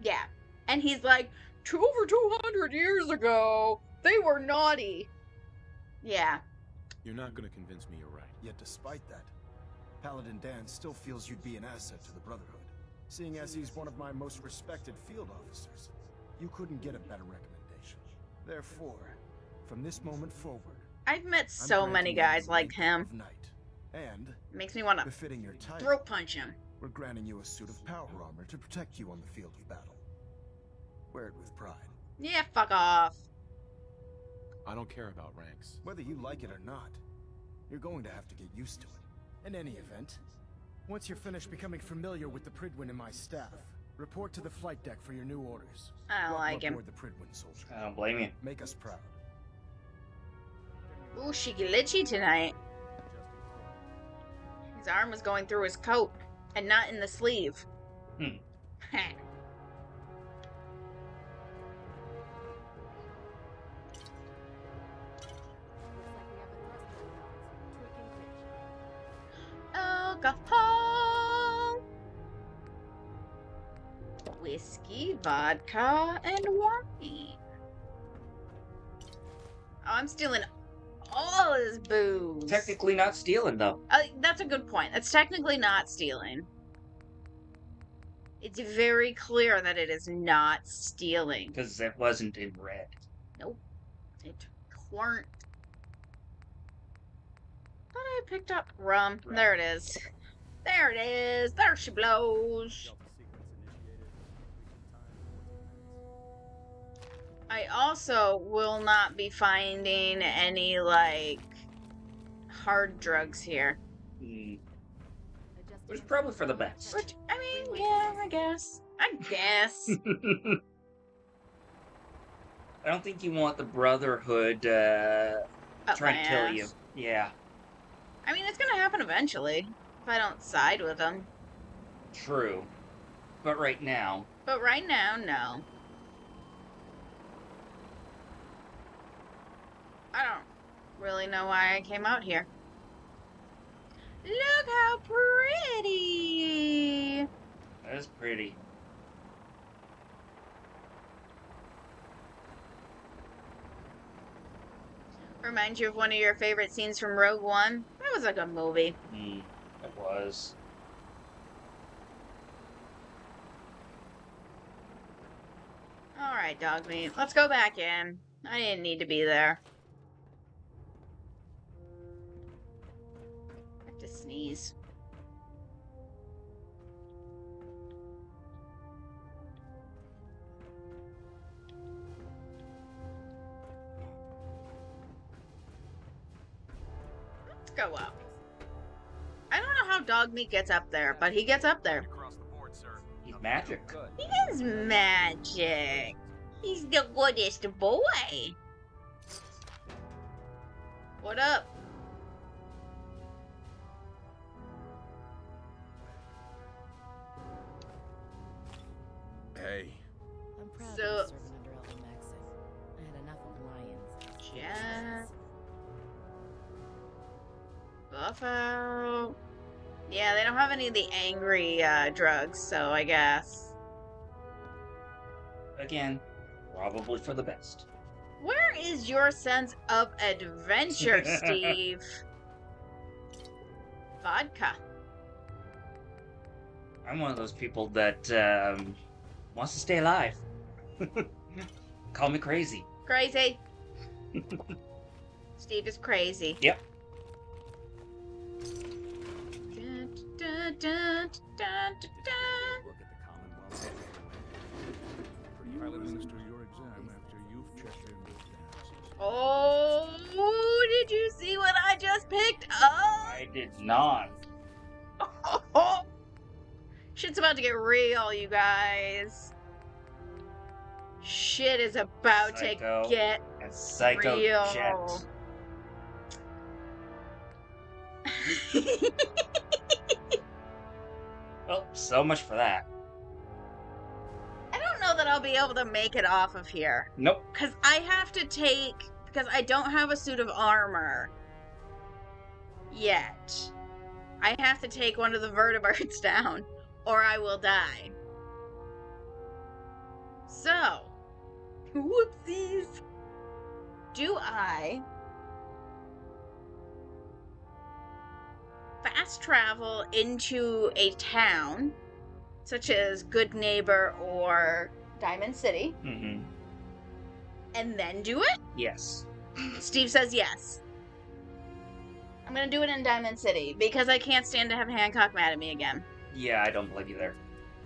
Speaker 1: Yeah. And he's like, over 200 years ago, they were naughty. Yeah.
Speaker 3: You're not gonna convince me you're right.
Speaker 5: Yet despite that, Paladin Dan still feels you'd be an asset to the Brotherhood. Seeing as he's one of my most respected field officers, you couldn't get a better recommendation. Therefore, from this moment forward,
Speaker 1: I've met
Speaker 5: I'm
Speaker 1: so many
Speaker 5: granting you
Speaker 1: guys
Speaker 5: the
Speaker 1: like
Speaker 5: rank
Speaker 1: him.
Speaker 5: of Knight. And,
Speaker 1: Makes me want to
Speaker 5: befitting your title,
Speaker 1: throat punch him.
Speaker 5: we're granting you a suit of power armor to protect you on the field of battle. Wear it with pride.
Speaker 1: Yeah, fuck off.
Speaker 3: I don't care about ranks.
Speaker 5: Whether you like it or not, you're going to have to get used to it. In any event, once you're finished becoming familiar with the Pridwin and my staff, report to the flight deck for your new orders.
Speaker 1: I don't
Speaker 5: Welcome
Speaker 1: like him.
Speaker 5: aboard the Pridwin, soldier.
Speaker 2: I don't blame you.
Speaker 5: Make us proud.
Speaker 1: Ooh, she glitchy tonight. His arm was going through his coat and not in the sleeve. Alcohol, whiskey, vodka, and wine. Oh, I'm stealing all his booze.
Speaker 2: Technically not stealing, though.
Speaker 1: That's a good point. It's technically not stealing. It's very clear that it is not stealing.
Speaker 2: Because it wasn't in red.
Speaker 1: Nope. It weren't. Thought I picked up rum. There it is. There it is. There she blows. I also will not be finding any, like, hard drugs here.
Speaker 2: Which is probably for the best.
Speaker 1: Which, I mean, yeah, I guess. I
Speaker 2: don't think you want the Brotherhood trying to kill you. Yeah.
Speaker 1: I mean, it's gonna happen eventually, if I don't side with them.
Speaker 2: True. But right now...
Speaker 1: no. I don't really know why I came out here. Look how pretty!
Speaker 2: That is pretty.
Speaker 1: Reminds you of one of your favorite scenes from Rogue One? That was a good movie.
Speaker 2: It was.
Speaker 1: Alright, dog meat. Let's go back in. I didn't need to be there. I have to sneeze. Let's go up. I don't know how dog meat gets up there, but he gets up there.
Speaker 2: He's magic.
Speaker 1: He is magic. He's the goodest boy. What up?
Speaker 3: Hey.
Speaker 7: I'm proud
Speaker 1: So-
Speaker 7: of serving under Elder Maxon. I had enough of lions.
Speaker 1: Jack. Buffo. Yeah, they don't have any of the angry drugs, so I guess.
Speaker 2: Again, probably for the best.
Speaker 1: Where is your sense of adventure, Steve? Vodka.
Speaker 2: I'm one of those people that wants to stay alive. Call me crazy.
Speaker 1: Crazy. Steve is crazy.
Speaker 2: Yep.
Speaker 1: Dun, dun, dun, dun, dun.
Speaker 5: Look at the Commonwealth.
Speaker 3: I'll administer your exam after you've checked in with dances.
Speaker 1: Oh, did you see what I just picked up?
Speaker 2: I did not.
Speaker 1: Shit's about to get real, you guys. Shit is about
Speaker 2: Psycho
Speaker 1: to get
Speaker 2: and Psycho
Speaker 1: real.
Speaker 2: Jet. Well, so much for that.
Speaker 1: I don't know that I'll be able to make it off of here.
Speaker 2: Nope.
Speaker 1: Because I have to take... Because I don't have a suit of armor yet. I have to take one of the vertebrates down, or I will die. So, whoopsies. Do I fast travel into a town, such as Good Neighbor or Diamond City,
Speaker 2: Mm-hmm.
Speaker 1: and then do it?
Speaker 2: Yes.
Speaker 1: Steve says yes. I'm gonna do it in Diamond City, because I can't stand to have Hancock mad at me again.
Speaker 2: Yeah, I don't blame you there.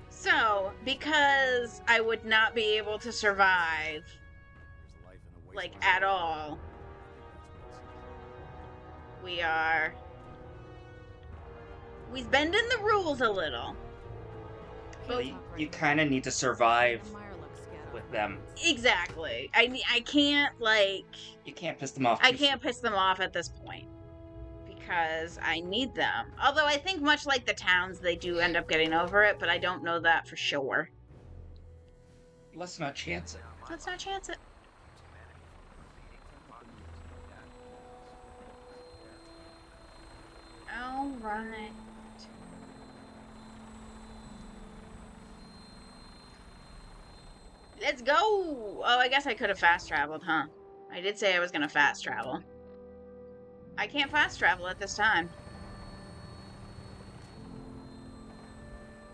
Speaker 1: So, because I would not be able to survive,
Speaker 5: There's life in the
Speaker 1: like,
Speaker 5: wasteland.
Speaker 1: at all, we've bending the rules a little.
Speaker 2: Well, you kind of need to survive
Speaker 7: Meyer looks ghetto.
Speaker 2: with them.
Speaker 1: Exactly. I can't, like,
Speaker 2: You can't piss them off.
Speaker 1: I
Speaker 2: too
Speaker 1: can't piss them off at this point. because I need them. Although I think much like the towns, they do end up getting over it, but I don't know that for sure.
Speaker 2: Let's not chance it.
Speaker 1: Let's not chance it. All right. Let's go! Oh, I guess I could have fast traveled, huh? I did say I was gonna fast travel. I can't fast travel at this time.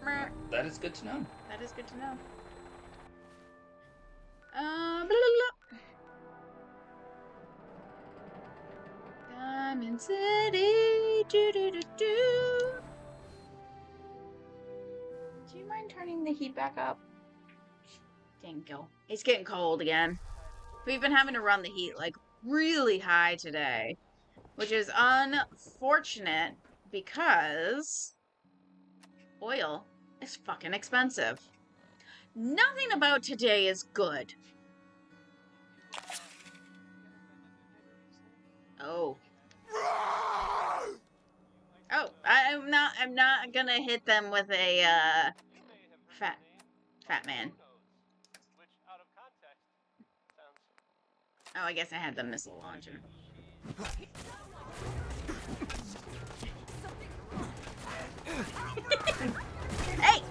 Speaker 2: That is good to know.
Speaker 1: That is good to know. Blah, blah, blah. Diamond City. Do, do, do, do. Do you mind turning the heat back up? Dingo. It's getting cold again. We've been having to run the heat like really high today, which is unfortunate because oil is fucking expensive. Nothing about today is good. Oh. Oh, I'm not gonna hit them with a fat man. Oh, I guess I had the missile launcher. Hey!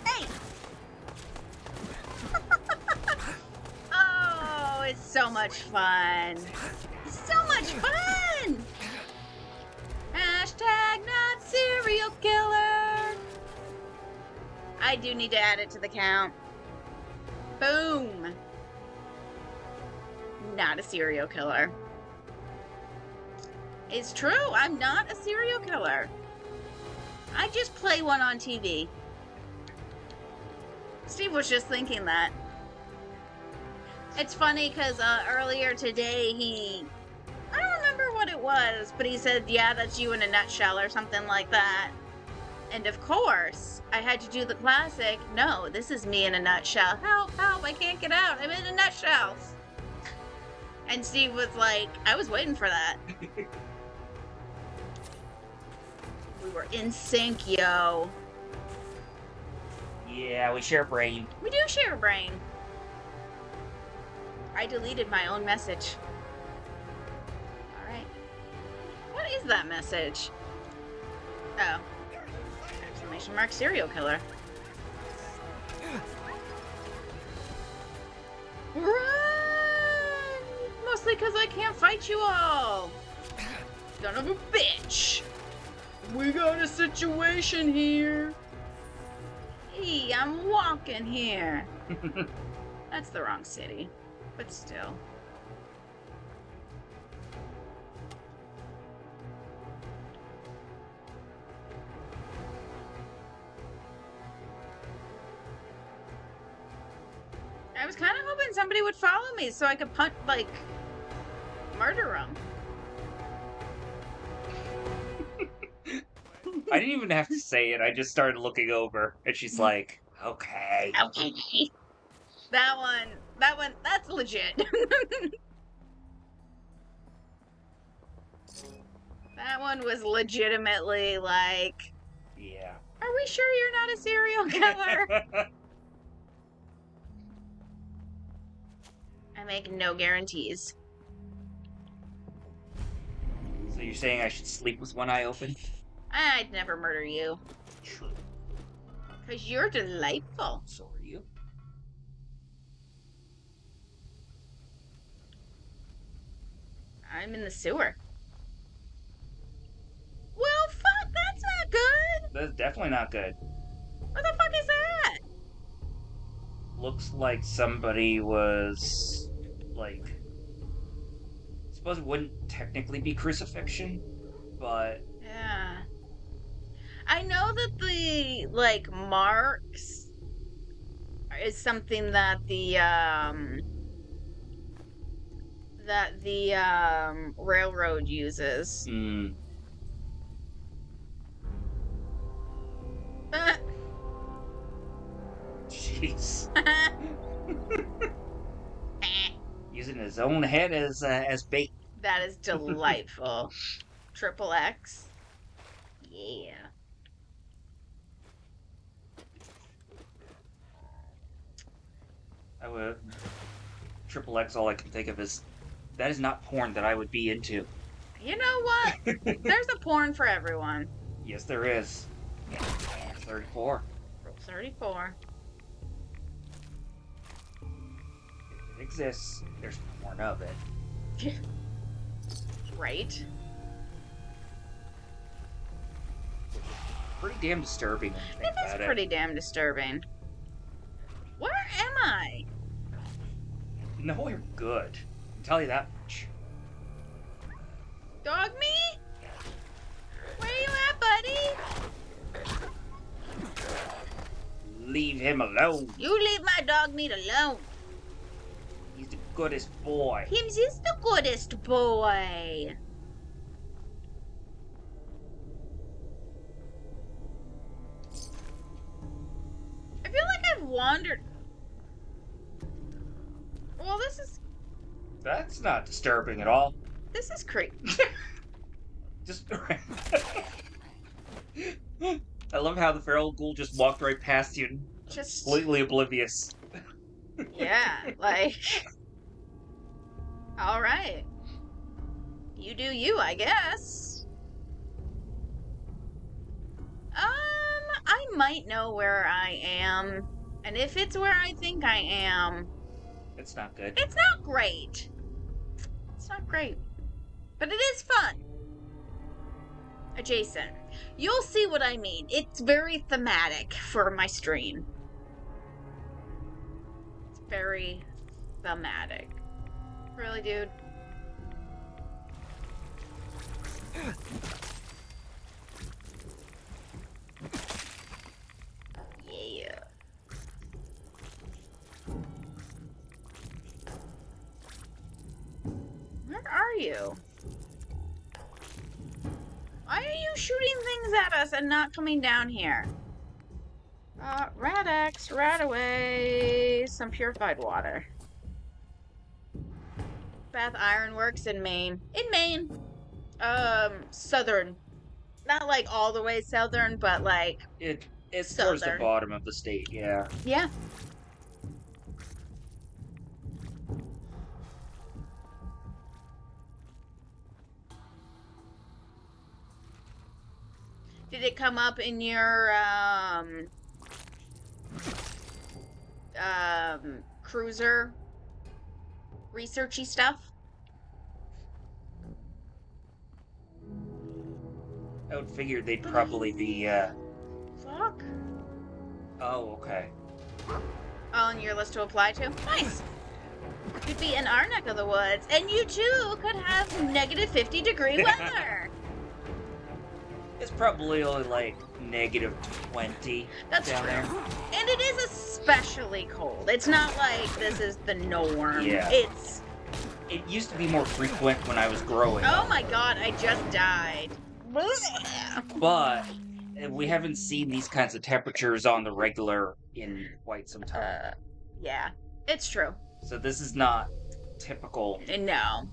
Speaker 1: Hey! Oh, it's so much fun. So much fun! Hashtag not serial killer. I do need to add it to the count. Boom. Not a serial killer. It's true, I'm not a serial killer. I just play one on TV. Steve was just thinking that. It's funny because earlier today I don't remember what it was, but he said, yeah, that's you in a nutshell or something like that. And of course, I had to do the classic, no, this is me in a nutshell. Help, help, I can't get out, I'm in a nutshell. And Steve was like, I was waiting for that. We were in sync, yo.
Speaker 2: Yeah, we share a brain.
Speaker 1: We do share a brain. I deleted my own message. Alright. What is that message? Oh. Exclamation mark serial killer. Run! Mostly because I can't fight you all. Son of a bitch. We got a situation here. Hey, I'm walking here. That's the wrong city, but still. I was kind of hoping somebody would follow me so I could punt, like, murder them.
Speaker 2: I didn't even have to say it. I just started looking over, and she's like, okay.
Speaker 1: Okay. That one, that's legit. That one was legitimately like,
Speaker 2: yeah.
Speaker 1: Are we sure you're not a serial killer? I make no guarantees.
Speaker 2: So you're saying I should sleep with one eye open?
Speaker 1: I'd never murder you.
Speaker 2: True.
Speaker 1: Because you're delightful.
Speaker 2: So are you.
Speaker 1: I'm in the sewer. Well, fuck, that's not good.
Speaker 2: That's definitely not good.
Speaker 1: What the fuck is that?
Speaker 2: Looks like somebody was, like, I suppose it wouldn't technically be crucifixion, but...
Speaker 1: Yeah. I know that the, like, marks is something that the railroad uses.
Speaker 2: Mm. Jeez. Using his own head as bait.
Speaker 1: That is delightful. Triple X. Yeah.
Speaker 2: I would... Triple X, all I can think of is... That is not porn that I would be into.
Speaker 1: You know what? There's a porn for everyone.
Speaker 2: Yes, there is. 34.
Speaker 1: Rule 34.
Speaker 2: It exists. There's porn of it.
Speaker 1: Right?
Speaker 2: Pretty damn disturbing when you think about it.
Speaker 1: It is pretty damn disturbing. Where am I?
Speaker 2: Nowhere good. I can tell you that much.
Speaker 1: Dog me? Where you at, buddy?
Speaker 2: Leave him alone.
Speaker 1: You leave my dog meat alone.
Speaker 2: He's the goodest boy.
Speaker 1: Him's is the goodest boy. I feel like I've wandered. Well, this is...
Speaker 2: That's not disturbing at all.
Speaker 1: This is creepy.
Speaker 2: Just... I love how the feral ghoul just walked right past you,
Speaker 1: Just...
Speaker 2: completely oblivious.
Speaker 1: Yeah, like... Alright. You do you, I guess. I might know where I am. And if it's where I think I am...
Speaker 2: It's not good.
Speaker 1: It's not great. It's not great. But it is fun. Adjacent. You'll see what I mean. It's very thematic for my stream. It's very thematic. Really, dude? Yeah. Where are you? Why are you shooting things at us and not coming down here? Rad-X, Radaway, some purified water. Bath Ironworks in Maine. In Maine. Southern. Not like all the way southern, but like...
Speaker 2: It's towards the bottom of the state, yeah.
Speaker 1: Yeah. Did it come up in your, cruiser researchy stuff?
Speaker 2: I would figure they'd probably be,
Speaker 1: Fuck.
Speaker 2: Oh, okay.
Speaker 1: On your list to apply to? Nice. Could be in our neck of the woods, and you too could have negative 50-degree weather.
Speaker 2: It's probably only like negative 20
Speaker 1: That's
Speaker 2: down
Speaker 1: true.
Speaker 2: there.
Speaker 1: And it is especially cold. It's not like this is the norm.
Speaker 2: Yeah.
Speaker 1: It's...
Speaker 2: It used to be more frequent when I was growing
Speaker 1: Oh
Speaker 2: up.
Speaker 1: my god, I just died.
Speaker 2: But we haven't seen these kinds of temperatures on the regular in quite some time.
Speaker 1: Yeah, it's true.
Speaker 2: So this is not typical.
Speaker 1: No.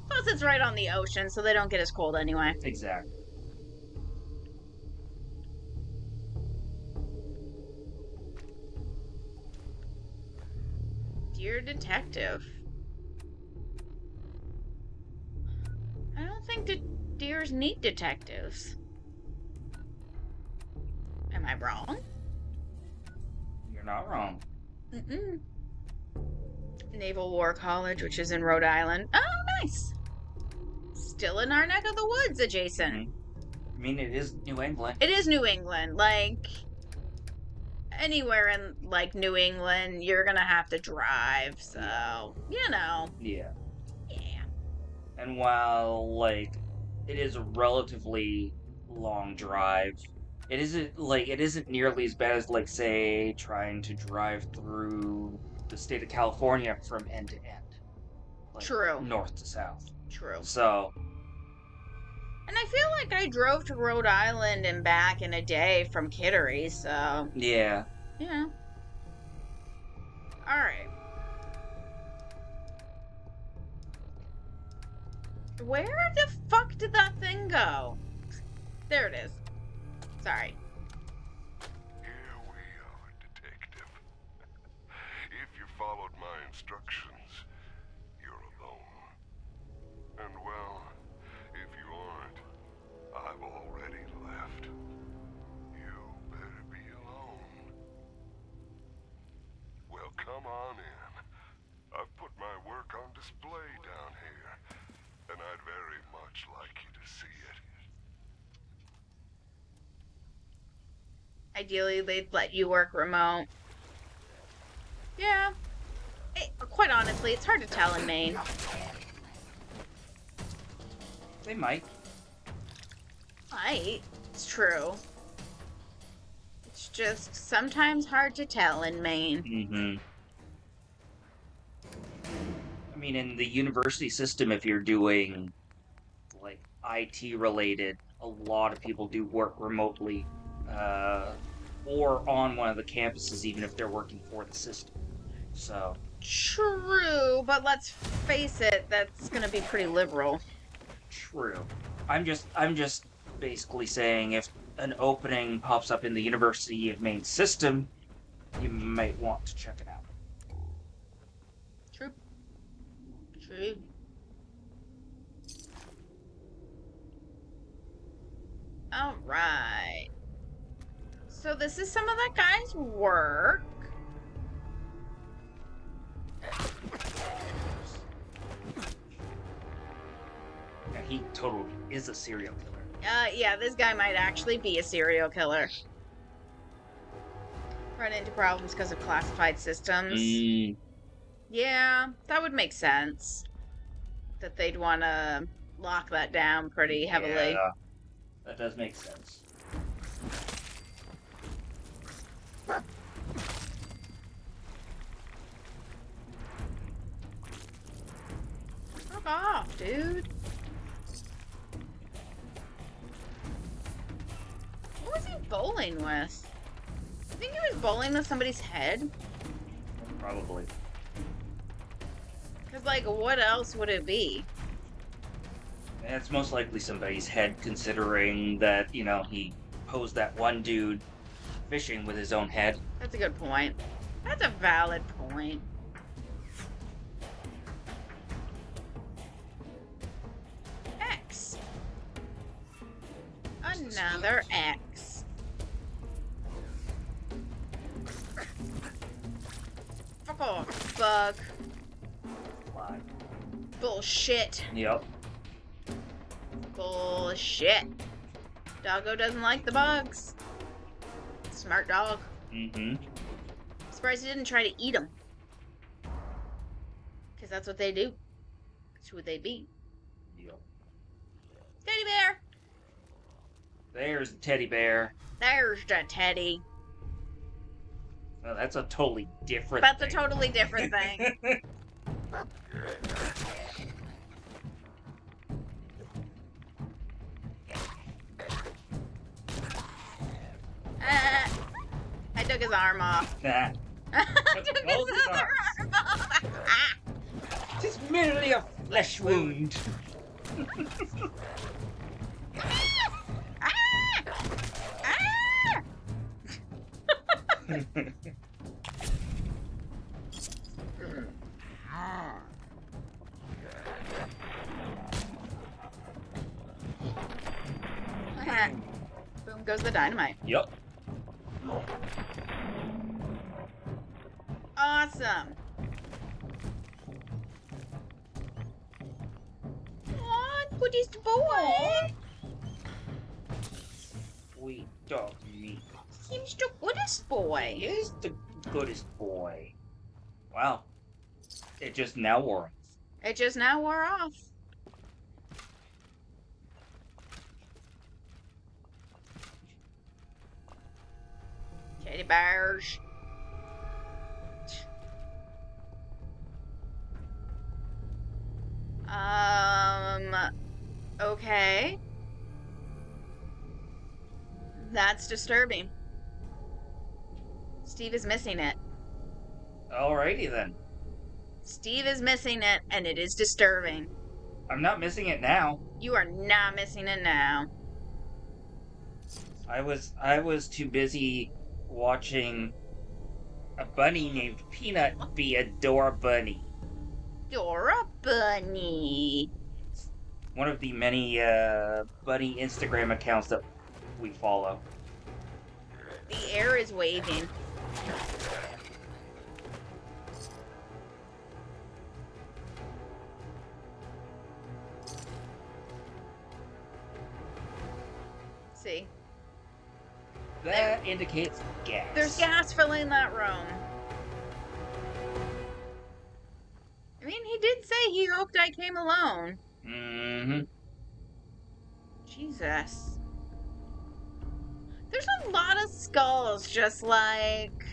Speaker 1: Plus it's right on the ocean, so they don't get as cold anyway.
Speaker 2: Exactly.
Speaker 1: Dear Detective. I don't think deers need detectives. Am I wrong?
Speaker 2: You're not wrong.
Speaker 1: Mm-mm. Naval War College, which is in Rhode Island. Oh, nice. Still in our neck of the woods adjacent.
Speaker 2: Mm-hmm. I mean, it is New England.
Speaker 1: It is New England. Like, anywhere in, like, New England, you're gonna have to drive. So, you know.
Speaker 2: Yeah.
Speaker 1: Yeah.
Speaker 2: And while, like, it is a relatively long drive, it isn't nearly as bad as, like, say, trying to drive through the state of California from end to end. Like,
Speaker 1: True.
Speaker 2: North to south.
Speaker 1: True.
Speaker 2: So.
Speaker 1: And I feel like I drove to Rhode Island and back in a day from Kittery, so.
Speaker 2: Yeah.
Speaker 1: Yeah. Alright. Where the fuck did that thing go? There it is. Sorry.
Speaker 8: Here we are, Detective. If you followed my instructions, you're alone. And well, if you aren't, I've already left. You better be alone. Well, come on in. I've put my work on display down here, and I'd very much like you to see it.
Speaker 1: Ideally, they'd let you work remote. Yeah. Quite honestly, it's hard to tell in Maine.
Speaker 2: They might.
Speaker 1: Might. It's true. It's just sometimes hard to tell in Maine.
Speaker 2: Mm-hmm. I mean, in the university system, if you're doing, like, IT related, a lot of people do work remotely, or on one of the campuses, even if they're working for the system. So.
Speaker 1: True, but let's face it, that's gonna be pretty liberal.
Speaker 2: True. I'm just basically saying if an opening pops up in the University of Maine system, you might want to check it out.
Speaker 1: True. True. Alright. So this is some of that guy's work.
Speaker 2: Yeah, he totally is a serial killer.
Speaker 1: Yeah, this guy might actually be a serial killer. Run into problems because of classified systems. Yeah, that would make sense. That they'd want to lock that down pretty heavily.
Speaker 2: Yeah, that does make sense.
Speaker 1: Fuck off, dude. What was he bowling with? I think he was bowling with somebody's head.
Speaker 2: Probably.
Speaker 1: Because, like, what else would it be?
Speaker 2: It's most likely somebody's head, considering that, you know, he posed that one dude fishing with his own head.
Speaker 1: That's a good point. That's a valid point. X. Another X. Fuck off, bug.
Speaker 2: Fly.
Speaker 1: Bullshit.
Speaker 2: Yep.
Speaker 1: Bullshit. Doggo doesn't like the bugs. Smart dog.
Speaker 2: Mm-hmm.
Speaker 1: Surprised he didn't try to eat them. Because that's what they do. That's who they be.
Speaker 2: Yep.
Speaker 1: Teddy bear!
Speaker 2: There's the teddy bear.
Speaker 1: There's the teddy.
Speaker 2: Well, that's a totally different
Speaker 1: That's
Speaker 2: thing.
Speaker 1: a totally different thing. I took his arm off.
Speaker 2: Nah.
Speaker 1: I took his
Speaker 2: Both his
Speaker 1: other arm off.
Speaker 2: It's merely a flesh wound.
Speaker 1: Boom goes the dynamite.
Speaker 2: Yep.
Speaker 1: Awesome. Aw, goodest boy.
Speaker 2: Sweet dog meat.
Speaker 1: He's the goodest boy.
Speaker 2: He is the goodest boy. Wow. It just now wore off.
Speaker 1: It just now wore off. Teddy bears. Okay. That's disturbing. Steve is missing it.
Speaker 2: Alrighty then.
Speaker 1: Steve is missing it, and it is disturbing.
Speaker 2: I'm not missing it now.
Speaker 1: You are not missing it now.
Speaker 2: I was too busy watching a bunny named Peanut be a Dora Bunny.
Speaker 1: Dora Bunny.
Speaker 2: One of the many bunny Instagram accounts that we follow.
Speaker 1: The air is waving. See?
Speaker 2: That indicates gas.
Speaker 1: There's gas filling that room. I mean, he did say he hoped I came alone.
Speaker 2: Mm-hmm.
Speaker 1: Jesus. There's a lot of skulls just like...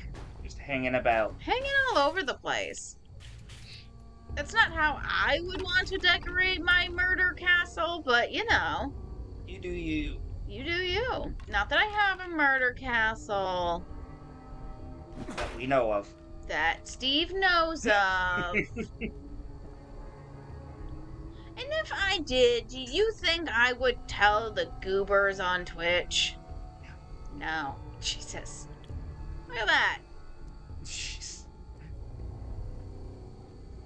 Speaker 2: Just hanging about.
Speaker 1: hanging all over the place. That's not how I would want to decorate my murder castle, but you know.
Speaker 2: You do you.
Speaker 1: You do you. Not that I have a murder castle.
Speaker 2: That we know of.
Speaker 1: That Steve knows of. And if I did, do you think I would tell the goobers on Twitch? No. Jesus. Look at that.
Speaker 2: Jeez.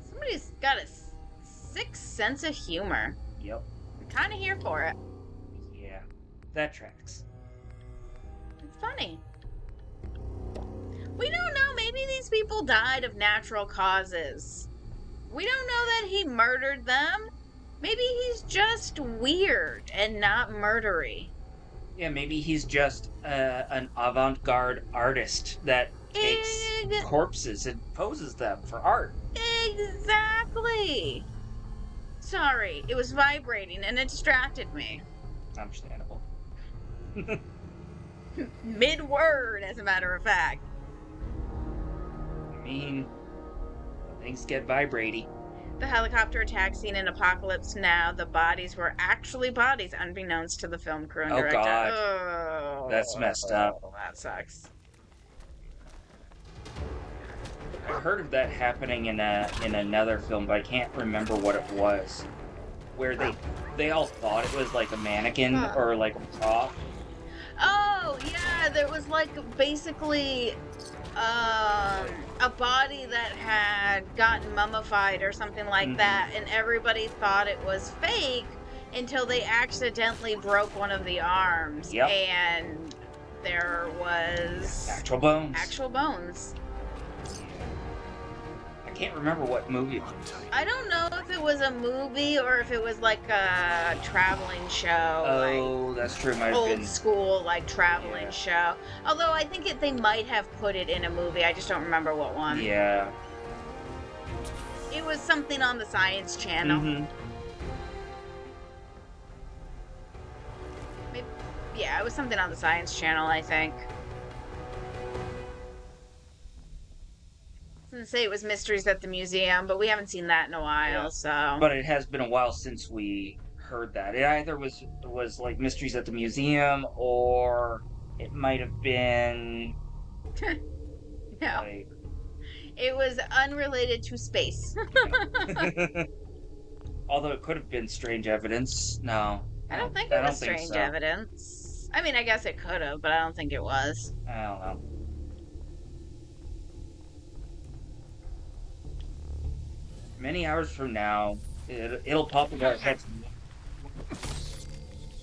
Speaker 1: Somebody's got a sick sense of humor.
Speaker 2: Yep.
Speaker 1: I'm kind of here for it.
Speaker 2: Yeah. That tracks.
Speaker 1: It's funny. We don't know. Maybe these people died of natural causes. We don't know that he murdered them. Maybe he's just weird and not murdery.
Speaker 2: Yeah, maybe he's just an avant-garde artist that takes corpses and poses them for art.
Speaker 1: Exactly. Sorry, it was vibrating and it distracted me.
Speaker 2: Understandable.
Speaker 1: Mid-word, as a matter of fact.
Speaker 2: I mean, things get vibrating.
Speaker 1: The helicopter attack scene in Apocalypse Now, the bodies were actually bodies, unbeknownst to the film crew and director.
Speaker 2: God.
Speaker 1: Oh,
Speaker 2: That's messed up.
Speaker 1: That sucks.
Speaker 2: I heard of that happening in another film, but I can't remember what it was. Where they all thought it was like a mannequin or like a prop.
Speaker 1: Oh, yeah, there was like basically a body that had gotten mummified or something like that, and everybody thought it was fake until they accidentally broke one of the arms.
Speaker 2: Yep.
Speaker 1: And there was
Speaker 2: Actual bones.
Speaker 1: Actual bones.
Speaker 2: I can't remember what movie.
Speaker 1: I don't know if it was a movie or if it was like a traveling show.
Speaker 2: Oh, that's true. It might have
Speaker 1: Old
Speaker 2: been
Speaker 1: school, like traveling show. Although I think they might have put it in a movie. I just don't remember what one.
Speaker 2: Yeah.
Speaker 1: It was something on the Science Channel. Maybe, yeah, it was something on the Science Channel, I think. I was gonna say it was Mysteries at the Museum, but we haven't seen that in a while, so.
Speaker 2: But it has been a while since we heard that. It either was like Mysteries at the Museum, or it might have been.
Speaker 1: No.
Speaker 2: Like...
Speaker 1: It was unrelated to space.
Speaker 2: Although it could have been Strange Evidence. No.
Speaker 1: I don't think it was Strange Evidence. I mean, I guess it could have, but I don't think it was.
Speaker 2: I don't know. Many hours from now, it'll pop into our heads.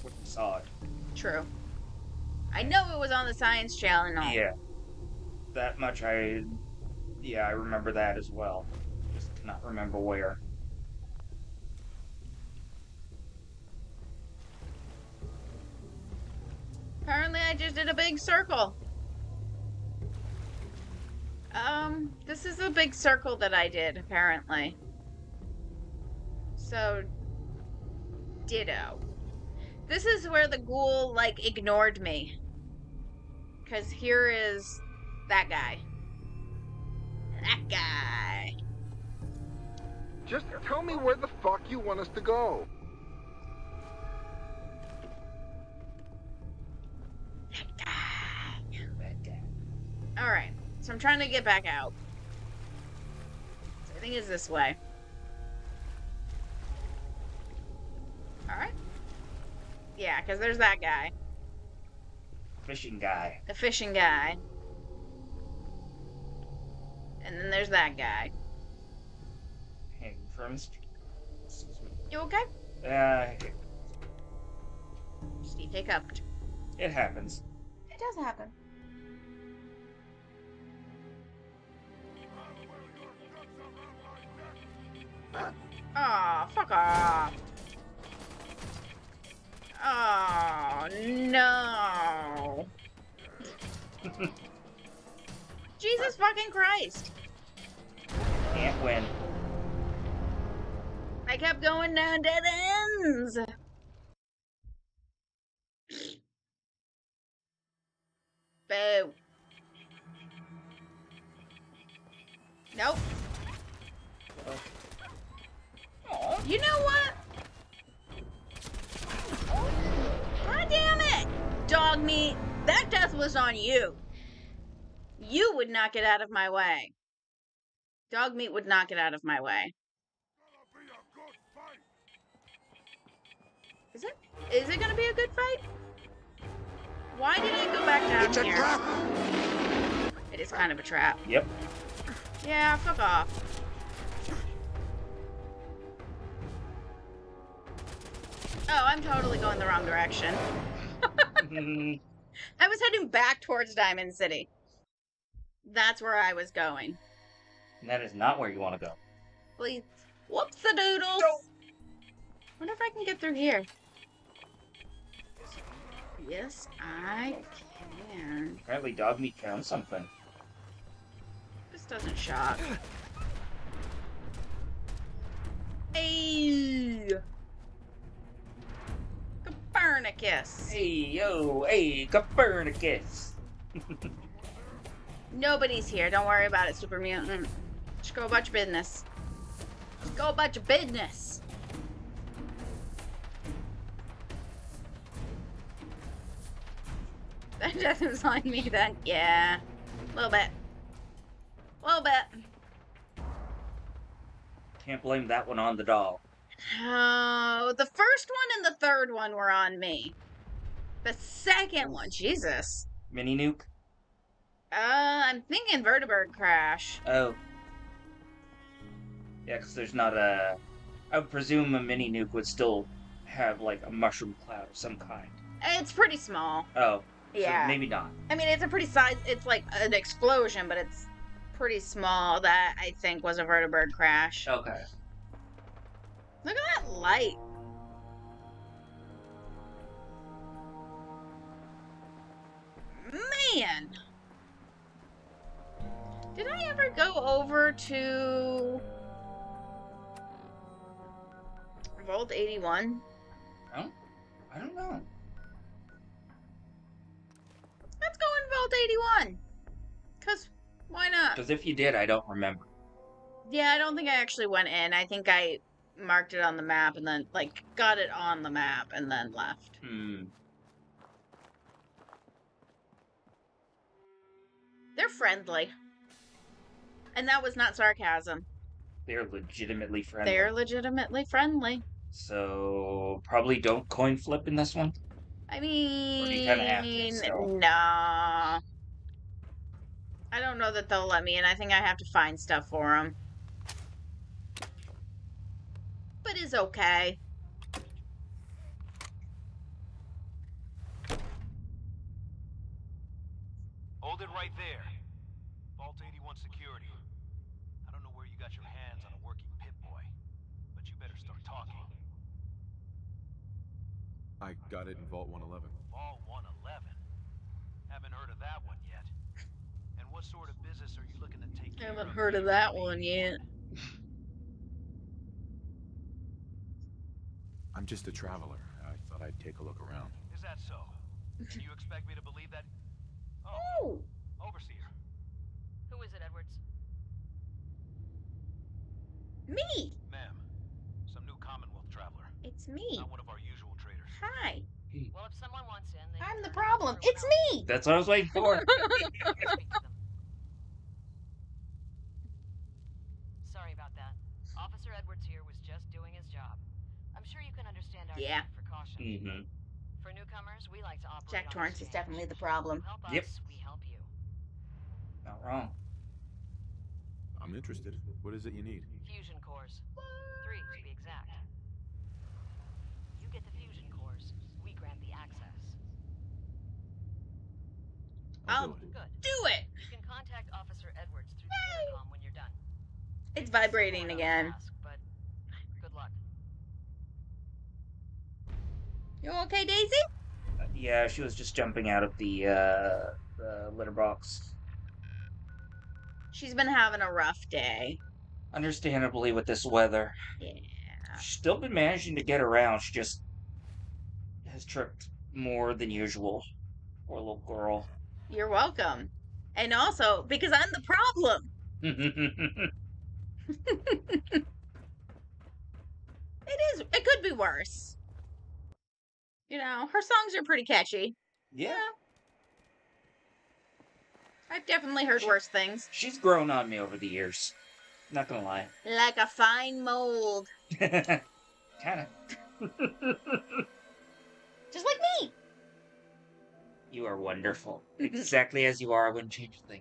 Speaker 2: We saw it.
Speaker 1: True. I know it was on the Science Channel.
Speaker 2: Yeah. That much I remember that as well. Just cannot remember where.
Speaker 1: Apparently I just did a big circle. This is a big circle that I did, apparently. So, ditto. This is where the ghoul, like, ignored me. Because here is that guy. That guy.
Speaker 9: Just tell me where the fuck you want us to go.
Speaker 1: That guy. Alright, so I'm trying to get back out. So I think it's this way. Yeah, because there's that guy.
Speaker 2: Fishing guy.
Speaker 1: The fishing guy. And then there's that guy.
Speaker 2: Hang from his... Excuse me.
Speaker 1: You okay? Steve hiccuped.
Speaker 2: It happens.
Speaker 1: It does happen. Aw, fuck off. Oh, no. Jesus fucking Christ.
Speaker 2: Can't win.
Speaker 1: I kept going down dead ends. Boo. Nope. You know what? God damn it! Dog meat, that death was on you. You would not get out of my way. Dog meat would not get out of my way. Is it gonna be a good fight? Why did I go back down here? It's a trap! It is kind of a trap.
Speaker 2: Yep.
Speaker 1: Yeah, fuck off. Oh, I'm totally going the wrong direction. I was heading back towards Diamond City. That's where I was going.
Speaker 2: And that is not where you want to go.
Speaker 1: Please. Whoops-a-doodles.
Speaker 2: No.
Speaker 1: Wonder if I can get through here. Yes, I can.
Speaker 2: Apparently dog meat found something.
Speaker 1: This doesn't shock. Hey! Copernicus!
Speaker 2: Hey, yo, hey, Copernicus!
Speaker 1: Nobody's here. Don't worry about it, Super Mutant. Just go about your business. Just go about your business. That doesn't like me then. Yeah. A little bit. A little bit.
Speaker 2: Can't blame that one on the doll.
Speaker 1: Oh, the first one and the third one were on me. The second one, Jesus.
Speaker 2: Mini nuke?
Speaker 1: I'm thinking vertebrate crash.
Speaker 2: Oh. Yeah, because there's not a... I would presume a mini nuke would still have, like, a mushroom cloud of some kind.
Speaker 1: It's pretty small.
Speaker 2: Oh.
Speaker 1: Yeah.
Speaker 2: So maybe not.
Speaker 1: I mean, it's a pretty size... It's like an explosion, but it's pretty small. That, I think, was a vertebrate crash.
Speaker 2: Okay.
Speaker 1: Look at that light. Man! Did I ever go over to Vault 81?
Speaker 2: Oh? I don't know.
Speaker 1: Let's go in Vault 81. Because, why not?
Speaker 2: Because if you did, I don't remember.
Speaker 1: Yeah, I don't think I actually went in. I think I marked it on the map and then, like, got it on the map and then left. They're friendly. And that was not sarcasm.
Speaker 2: They're legitimately friendly.
Speaker 1: They're legitimately friendly.
Speaker 2: So, probably don't coin flip in this one?
Speaker 1: I mean,
Speaker 2: or do you kind of have to, so?
Speaker 1: Nah. I don't know that they'll let me in. I think I have to find stuff for them. But it's okay.
Speaker 10: Hold it right there. Vault 81 security. I don't know where you got your hands on a working Pip-Boy, but you better start talking.
Speaker 3: I got it in Vault 111.
Speaker 10: Vault 111? Haven't heard of that one yet. And what sort of business are you looking to take care of?
Speaker 1: Haven't heard of that one yet.
Speaker 3: I'm just a traveler. I thought I'd take a look around.
Speaker 10: Is that so? And you expect me to believe that?
Speaker 1: Oh!
Speaker 10: Overseer.
Speaker 7: Who is it, Edwards?
Speaker 1: Me!
Speaker 10: Ma'am, some new Commonwealth traveler.
Speaker 1: It's me.
Speaker 10: Not one of our usual traders.
Speaker 1: Hi.
Speaker 7: Well, if someone wants in, they
Speaker 1: I'm
Speaker 7: can
Speaker 1: the
Speaker 7: turn
Speaker 1: problem.
Speaker 7: over
Speaker 1: It's
Speaker 7: everyone
Speaker 1: me!
Speaker 2: That's what I was waiting for.
Speaker 7: else. Speak to them. Sorry about that. Officer Edwards here was just doing his job. I'm sure you can understand our need for caution. For newcomers, we like to operate
Speaker 1: Jack Torrance is definitely the problem.
Speaker 2: Yep.
Speaker 7: We help you.
Speaker 2: Not wrong.
Speaker 3: I'm interested. What is it you need?
Speaker 7: Fusion cores. 3 to be exact. You get the fusion cores. We grant the access.
Speaker 1: I'll do it.
Speaker 7: You can contact Officer Edwards through the intercom when you're done.
Speaker 1: It's vibrating again.
Speaker 7: But good luck.
Speaker 1: You okay, Daisy?
Speaker 2: Yeah, she was just jumping out of the litter box.
Speaker 1: She's been having a rough day.
Speaker 2: Understandably, with this weather.
Speaker 1: Yeah.
Speaker 2: She's still been managing to get around. She just has tripped more than usual. Poor little girl.
Speaker 1: You're welcome. And also, because I'm the problem. It could be worse. You know, her songs are pretty catchy.
Speaker 2: Yeah.
Speaker 1: I've definitely heard worse things.
Speaker 2: She's grown on me over the years. Not gonna lie.
Speaker 1: Like a fine mold.
Speaker 2: Kinda.
Speaker 1: Just like me.
Speaker 2: You are wonderful. Exactly as you are, wouldn't change a thing.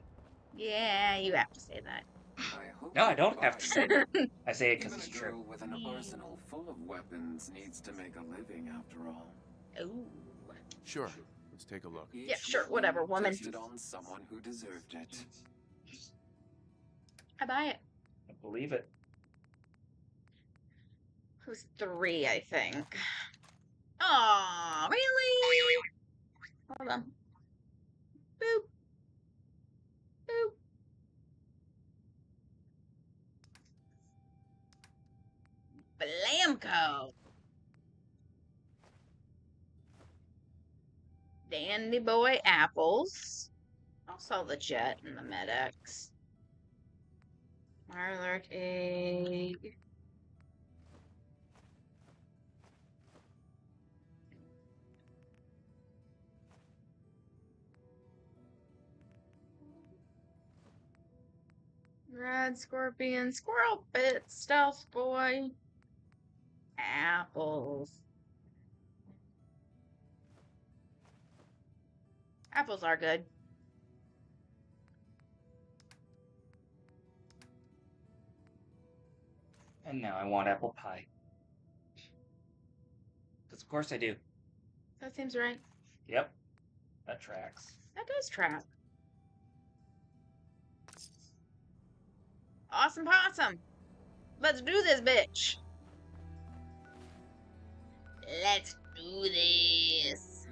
Speaker 1: Yeah, you have to say that.
Speaker 2: No, I don't have to say that. I say it because it's true.
Speaker 11: Girl with an arsenal full of weapons needs to make a living after all.
Speaker 1: Ooh.
Speaker 3: Sure. Let's take a look.
Speaker 1: Yeah, sure, whatever, woman.
Speaker 11: Tested on someone who deserved it.
Speaker 1: I buy it.
Speaker 2: I believe it.
Speaker 1: Who's 3, I think. Aw, really? Hold on. Boop. Boop. Blamco. Dandy boy apples. I'll sell the jet and the Med-X. Mirelurk egg. Red scorpion, squirrel bit, stealth boy. Apples. Apples are good.
Speaker 2: And now I want apple pie. Because of course I do.
Speaker 1: That seems right.
Speaker 2: Yep. That tracks.
Speaker 1: That does track. Awesome possum. Let's do this, bitch. Let's do this.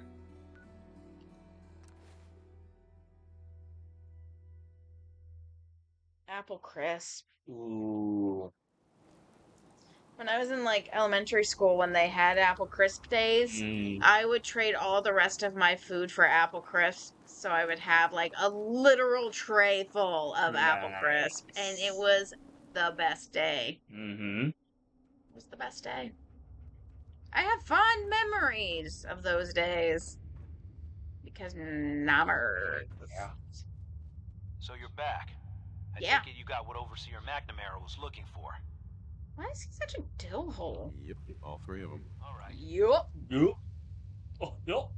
Speaker 1: Apple crisp.
Speaker 2: Ooh.
Speaker 1: When I was in like elementary school, when they had apple crisp days, I would trade all the rest of my food for apple crisp. So I would have like a literal tray full of apple crisp, and it was the best day. It was the best day. I have fond memories of those days because numbers.
Speaker 2: Yeah.
Speaker 10: So you're back. I take it you got what Overseer McNamara was looking for.
Speaker 1: Why is he such a dill hole?
Speaker 3: Yep, all 3 of them.
Speaker 10: All right.
Speaker 1: Yup.
Speaker 2: Yup. Oh, yup.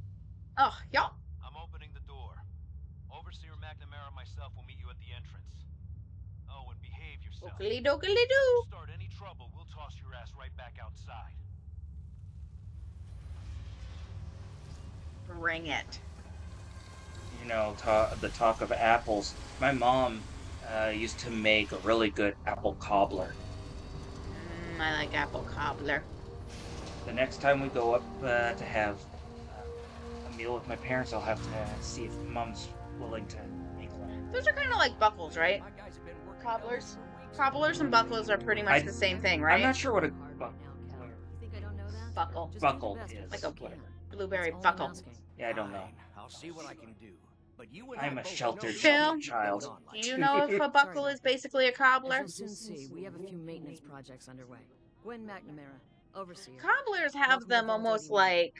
Speaker 1: Oh, yup.
Speaker 10: I'm opening the door. Overseer McNamara and myself will meet you at the entrance. Oh, and behave yourself.
Speaker 1: Oakley dokley doo.
Speaker 10: Start any trouble, we'll toss your ass right back outside.
Speaker 1: Bring it.
Speaker 2: You know, the talk of apples. My mom used to make a really good apple cobbler.
Speaker 1: I like apple cobbler.
Speaker 2: The next time we go up to have a meal with my parents, I'll have to see if Mom's willing to make one.
Speaker 1: Those are kind of like buckles, right? Cobblers? Cobblers and buckles are pretty much the same thing, right?
Speaker 2: I'm not sure what a
Speaker 1: buckle.
Speaker 2: Buckle is.
Speaker 1: Like a blueberry buckle.
Speaker 2: Yeah, I don't know.
Speaker 12: I'll see what I can do. But you
Speaker 2: I'm a sheltered
Speaker 1: Phil,
Speaker 2: child.
Speaker 1: Do you know if a buckle is basically a cobbler?
Speaker 7: As you'll soon see, we have a few maintenance projects underway. Gwen McNamara, overseer.
Speaker 1: Cobblers have them almost like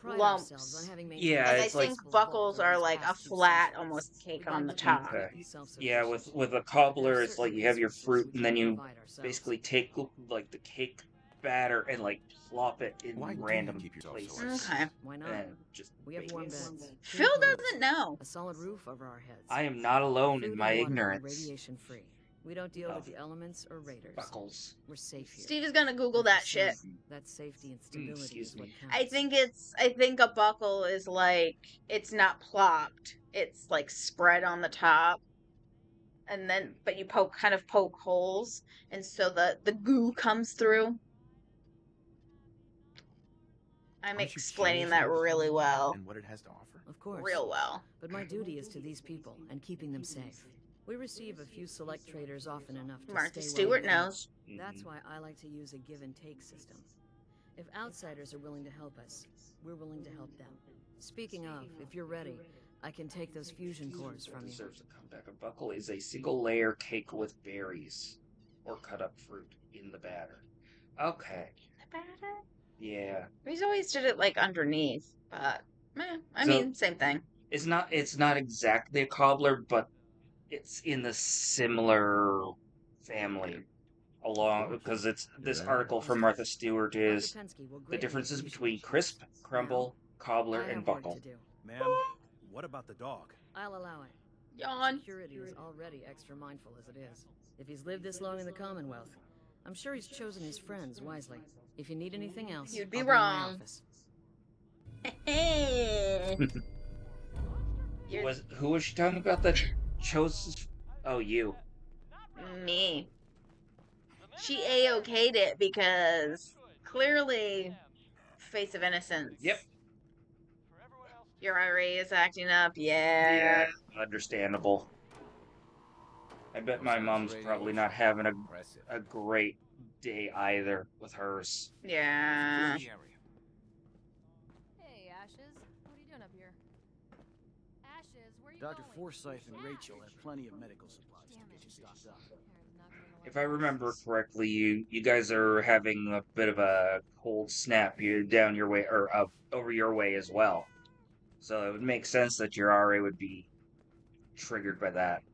Speaker 1: lumps.
Speaker 2: Yeah,
Speaker 1: and
Speaker 2: it's
Speaker 1: I think buckles are like a flat, almost cake on the top.
Speaker 2: Okay. Yeah, with a cobbler, it's like you have your fruit, and then you basically take like the cake batter and like plop it in random places.
Speaker 1: Okay.
Speaker 13: Why not?
Speaker 2: And just
Speaker 13: We have warm beds.
Speaker 1: Phil doesn't know.
Speaker 13: A solid roof over our heads.
Speaker 2: I am not alone in
Speaker 13: Food
Speaker 2: my
Speaker 13: and water are
Speaker 2: ignorance.
Speaker 13: radiation free. We don't deal with the elements or raiders.
Speaker 2: Buckles.
Speaker 13: We're safe here.
Speaker 1: Steve is gonna Google that shit.
Speaker 13: That safety and stability is what counts.
Speaker 1: I think a buckle is like, it's not plopped. It's like spread on the top. And then, but you kind of poke holes. And so the goo comes through. I'm explaining that really well.
Speaker 3: And what it has to offer.
Speaker 13: Of course.
Speaker 1: Real well.
Speaker 13: But my duty is to these people and keeping them safe. We receive a few select traders often enough to
Speaker 1: Martha
Speaker 13: stay
Speaker 1: Stewart
Speaker 13: well
Speaker 1: knows.
Speaker 13: That's why I like to use a give and take system. If outsiders are willing to help us, we're willing to help them. Speaking of, if you're ready, I can take those fusion cores from you.
Speaker 2: Deserves a comeback. A buckle is a single layer cake with berries or cut up fruit in the batter. Okay.
Speaker 1: The batter?
Speaker 2: Yeah.
Speaker 1: He's always did it like underneath, but I
Speaker 2: So,
Speaker 1: mean, same thing.
Speaker 2: It's not exactly a cobbler, but it's in the similar family. Along because it's this article from Martha Stewart is the differences between crisp, crumble, cobbler, and buckle.
Speaker 10: Ma'am, what about the dog?
Speaker 13: I'll allow it.
Speaker 1: Yawn.
Speaker 13: Security is already extra mindful as it is. If he's lived this long in the Commonwealth, I'm sure he's chosen his friends wisely. If you need anything else,
Speaker 1: you'd be
Speaker 13: I'll be in my
Speaker 1: wrong.
Speaker 13: office.
Speaker 2: Who was she talking about that chose? Oh, you.
Speaker 1: Me. She A-okayed it because clearly, face of innocence.
Speaker 2: Yep.
Speaker 1: Your IRA is acting up. Yeah.
Speaker 2: Understandable. I bet my mom's probably not having a great day either with hers.
Speaker 1: Yeah.
Speaker 14: Hey, Ashes. What are you doing up here? Ashes, where are you
Speaker 12: Dr.
Speaker 14: going?
Speaker 12: Forsyth and Rachel have plenty of medical supplies to get you stocked up.
Speaker 2: If I remember correctly, you guys are having a bit of a cold snap down your way or up over your way as well. So it would make sense that your RA would be triggered by that.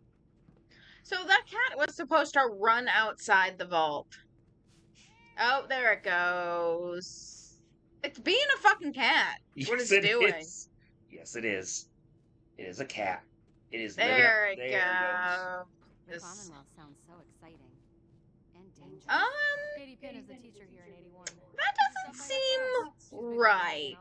Speaker 1: So that cat was supposed to run outside the vault. Oh, there it goes. It's being a fucking cat. What is it doing?
Speaker 2: Yes, it is. It is a cat. It is
Speaker 1: there
Speaker 2: living
Speaker 1: it goes.
Speaker 15: The Commonwealth sounds so exciting and dangerous.
Speaker 14: Katie Pinn is the teacher here in 81.
Speaker 1: That doesn't seem right.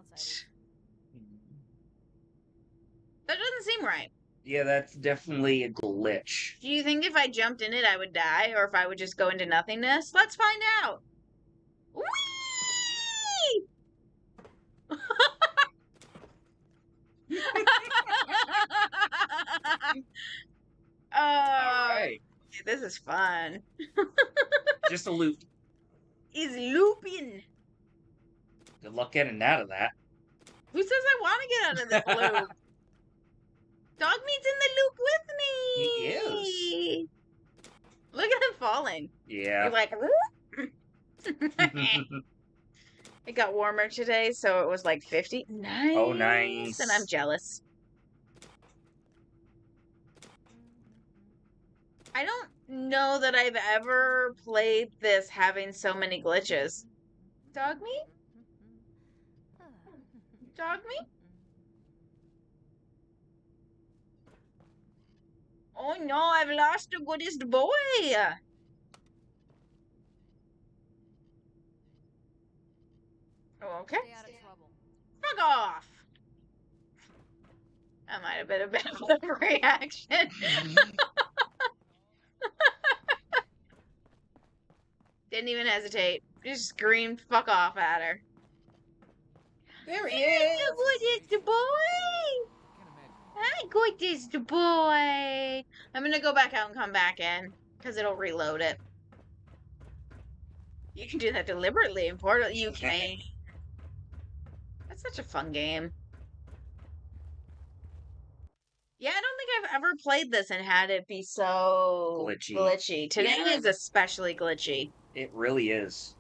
Speaker 1: That doesn't seem right.
Speaker 2: Yeah, that's definitely a glitch.
Speaker 1: Do you think if I jumped in it, I would die, or if I would just go into nothingness? Let's find out. Whee!
Speaker 2: Alright.
Speaker 1: This is fun.
Speaker 2: Just a loop.
Speaker 1: He's looping.
Speaker 2: Good luck getting out of that.
Speaker 1: Who says I want to get out of this loop? Dog meat's in the loop with me.
Speaker 2: He is.
Speaker 1: Look at him falling.
Speaker 2: Yeah.
Speaker 1: You're like, it got warmer today, so it was like 50. Nice.
Speaker 2: Oh, nice.
Speaker 1: And I'm jealous. I don't know that I've ever played this having so many glitches. Dog meat? Dog meat? Oh no, I've lost the goodest boy. Okay.
Speaker 14: Stay out of trouble.
Speaker 1: Fuck off. That might have been a bit of a reaction. Didn't even hesitate. Just screamed fuck off at her. There he is. How good is the boy? How good is the boy? I'm gonna go back out and come back in, because it'll reload it. You can do that deliberately in Portal. You can. That's such a fun game. Yeah, I don't think I've ever played this and had it be so glitchy. Today is especially glitchy.
Speaker 2: It really is.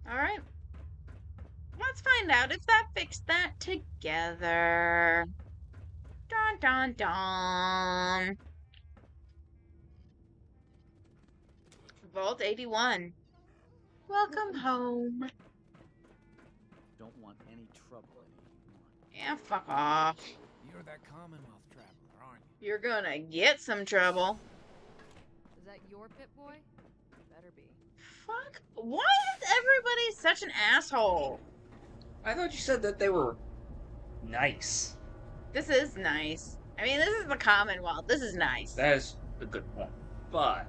Speaker 1: Alright. Let's find out if that fixed that together. Dun dun dun. Vault 81. Welcome home.
Speaker 12: Don't want any trouble anymore.
Speaker 1: Yeah, fuck off.
Speaker 3: You're that Commonwealth traveler, aren't you?
Speaker 1: You're gonna get some trouble.
Speaker 16: Is that your pit boy? Better be.
Speaker 1: Fuck. Why is everybody such an asshole?
Speaker 2: I thought you said that they were nice.
Speaker 1: This is nice. I mean, this is the Commonwealth. This is nice.
Speaker 2: That is a good point. But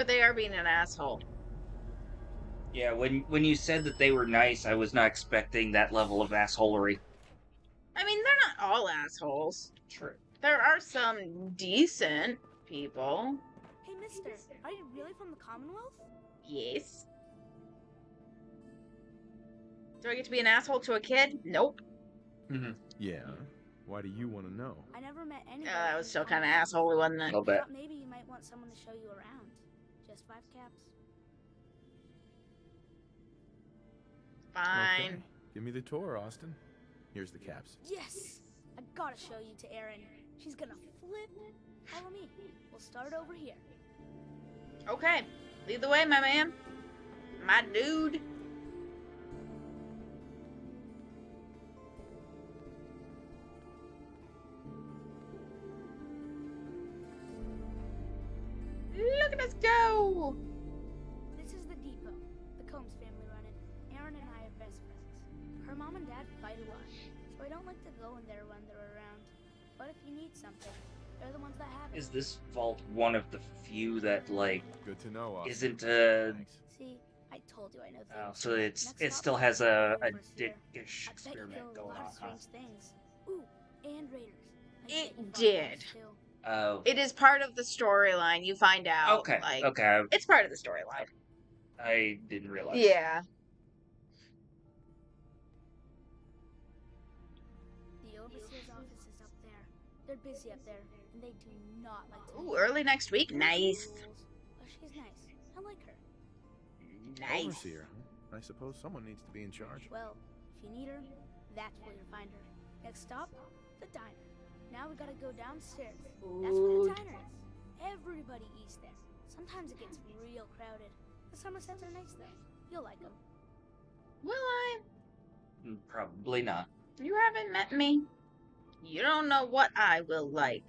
Speaker 1: they are being an asshole.
Speaker 2: Yeah, when you said that they were nice, I was not expecting that level of assholery.
Speaker 1: I mean, they're not all assholes.
Speaker 2: True.
Speaker 1: There are some decent people.
Speaker 17: Hey, mister, are you really from the Commonwealth?
Speaker 1: Yes. Do I get to be an asshole to a kid? Nope.
Speaker 18: Yeah. Why do you want to know?
Speaker 17: I never met anyone.
Speaker 1: That was still kind of asshole, wasn't it?
Speaker 2: I'll bet.
Speaker 17: Thought maybe you might want someone to show you around. Just 5 caps.
Speaker 1: Fine.
Speaker 18: Okay. Give me the tour, Austin. Here's the caps.
Speaker 17: Yes! I gotta show you to Erin. She's gonna flip. Follow me. We'll start over here.
Speaker 1: Okay. Lead the way, my man. My dude. Look at us go!
Speaker 17: This is the depot. The Combs family run it. Erin and I are best friends. Her mom and dad fight a lot, so I don't like to go in there when they're around. But if you need something, they're the ones that have it.
Speaker 2: Is this vault one of the few that, like,
Speaker 18: good to know, Austin.
Speaker 2: isn't,
Speaker 17: See, I told you I know things.
Speaker 2: Oh, so it
Speaker 17: Next
Speaker 2: still
Speaker 17: stop,
Speaker 2: has a
Speaker 17: overseer.
Speaker 2: dickish
Speaker 17: I bet you
Speaker 2: experiment
Speaker 17: feel a
Speaker 2: going
Speaker 17: lot
Speaker 2: on,
Speaker 17: of
Speaker 2: huh?
Speaker 17: strange things. Ooh, and raiders. I bet you
Speaker 1: It
Speaker 17: found
Speaker 1: did.
Speaker 17: those too.
Speaker 2: Oh.
Speaker 1: It is part of the storyline. You find out.
Speaker 2: Okay,
Speaker 1: Like,
Speaker 2: okay.
Speaker 1: It's part of the storyline.
Speaker 2: I didn't realize.
Speaker 1: Yeah.
Speaker 17: The overseer's office is up there. They're busy up there, and they do not like to.
Speaker 1: Ooh, early next week. Nice.
Speaker 17: But she's nice. I like her.
Speaker 1: Nice.
Speaker 18: Overseer, huh? I suppose someone needs to be in charge.
Speaker 17: Well, if you need her, that's where you'll find her. Next stop, the diner. Now we gotta go downstairs. That's where the diner is. Everybody eats there. Sometimes it gets real crowded. The Somersets are nice though. You'll like them.
Speaker 1: Will I?
Speaker 2: Probably not.
Speaker 1: You haven't met me. You don't know what I will like.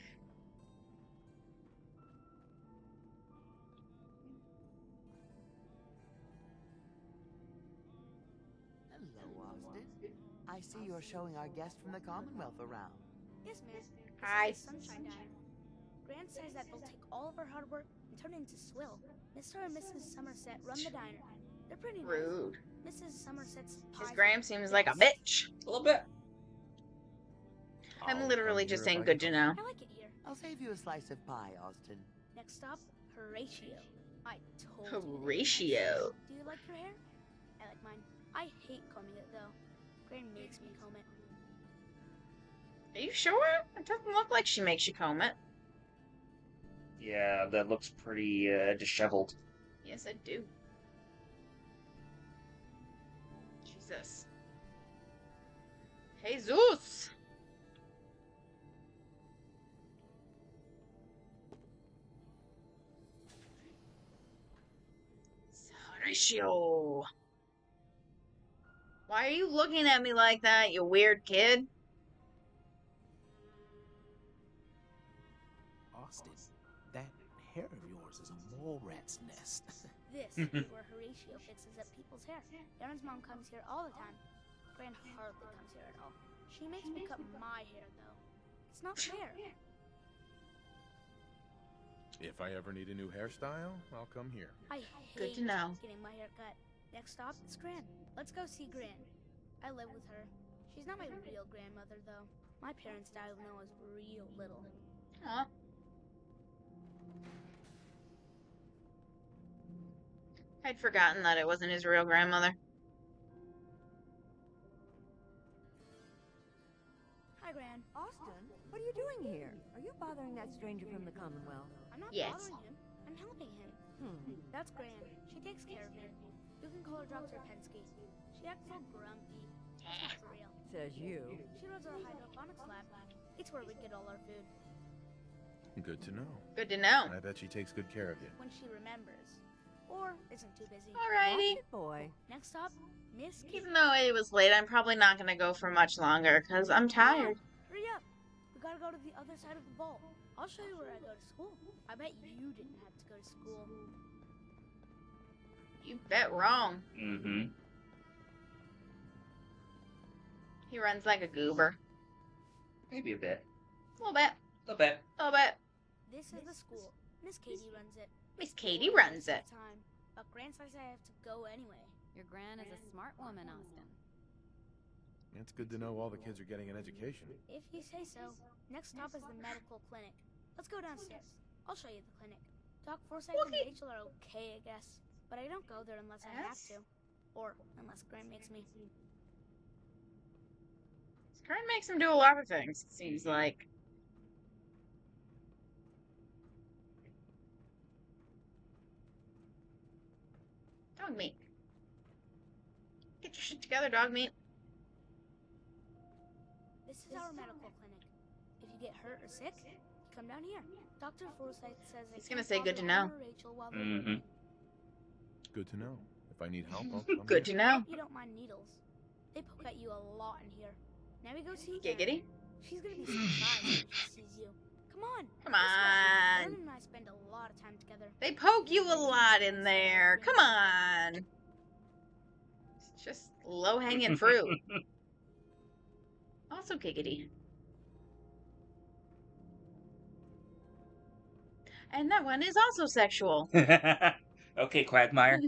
Speaker 19: Hello, Austin. I see you're showing our guest from the Commonwealth around.
Speaker 17: Yes, ma'am.
Speaker 1: Hi.
Speaker 17: This is the Sunshine Diner. Gran says that they'll take all of our hard work and turn it into swill. Mr. and Mrs. Somerset run the diner. They're pretty
Speaker 1: Rude.
Speaker 17: nice. Mrs. Somerset's
Speaker 1: His
Speaker 17: pies
Speaker 1: gram
Speaker 17: are
Speaker 1: seems like a
Speaker 17: best.
Speaker 1: bitch.
Speaker 2: A little bit.
Speaker 1: I'm literally just saying good to know.
Speaker 17: I like it here.
Speaker 19: I'll save you a slice of pie, Austin.
Speaker 17: Next stop, Horatio. I told you.
Speaker 1: Horatio.
Speaker 17: Do you like your hair? I like mine. I hate combing it though. Gran makes me comb it.
Speaker 1: Are you sure? It doesn't look like she makes you comb it.
Speaker 2: Yeah, that looks pretty disheveled.
Speaker 1: Yes, I do. Jesus. Jesus! Horatio. Why are you looking at me like that, you weird kid?
Speaker 12: Austin, that hair of yours is a mole rat's nest.
Speaker 17: This is where Horatio fixes up people's hair. Aaron's mom comes here all the time. Gran hardly comes here at all. She makes me cut my hair though. It's not fair.
Speaker 18: If I ever need a new hairstyle, I'll come here.
Speaker 17: I
Speaker 1: Good
Speaker 17: hate
Speaker 1: to know.
Speaker 17: getting my hair cut. Next stop is Gran. Let's go see Gran. I live with her. She's not my real grandmother though. My parents died when I was real little.
Speaker 1: Aw. I'd forgotten that it wasn't his real grandmother.
Speaker 17: Hi, Gran.
Speaker 20: Austin, what are you doing here? Are you bothering that stranger from the Commonwealth?
Speaker 17: I'm not
Speaker 1: Yes.
Speaker 17: bothering him. I'm helping him. That's Gran. She takes care of me. You can call her Dr. Pensky. She acts all grumpy. That's not for real.
Speaker 20: Says you.
Speaker 17: She runs our hydroponics lab. It's where we get all our food.
Speaker 18: Good to know.
Speaker 1: Good to know.
Speaker 18: I bet she takes good care of you.
Speaker 17: When she remembers. Or isn't too busy.
Speaker 1: Alrighty.
Speaker 20: Boy.
Speaker 17: Next stop, Miss Kitty.
Speaker 1: Even though it was late, I'm probably not going to go for much longer because I'm tired.
Speaker 17: Hurry up. We gotta go to the other side of the vault. I'll show you where I go to school. I bet you didn't have to go to school.
Speaker 1: You bet wrong.
Speaker 2: Mm-hmm.
Speaker 1: He runs like a goober.
Speaker 2: Maybe a bit.
Speaker 1: A little bit.
Speaker 2: A bit.
Speaker 1: A little bit.
Speaker 17: This is the school. Miss Katie runs it.
Speaker 1: Miss Katie runs it.
Speaker 17: But Gran says I have to go anyway.
Speaker 15: Your Gran is a smart woman, Austin.
Speaker 18: It's good to know all the kids are getting an education.
Speaker 17: If you say so. Next stop is the medical clinic. Let's go downstairs. I'll show you the clinic. Doc Forsyth and Rachel are okay, I guess. But I don't go there unless I have to. Or unless Gran makes me.
Speaker 1: Gran makes him do a lot of things, it seems like. Dog meat. Get your shit together, dog meat.
Speaker 17: This is our medical clinic. If you get hurt or sick, you come down here. Dr. Forsyth says
Speaker 1: he's gonna say good to know.
Speaker 2: Mm-hmm.
Speaker 18: Good to know. If I need help, I'll come.
Speaker 1: Good to know.
Speaker 17: You don't mind needles. They poke at you a lot in here. Now we go see
Speaker 1: Giggity.
Speaker 17: She's gonna be surprised when she sees you. Come on.
Speaker 1: Come on.
Speaker 17: Vernon and I spend a lot of time together.
Speaker 1: They poke you a lot in there. Come on. It's just low-hanging fruit. Also giggity. And that one is also sexual.
Speaker 2: Okay, Quagmire.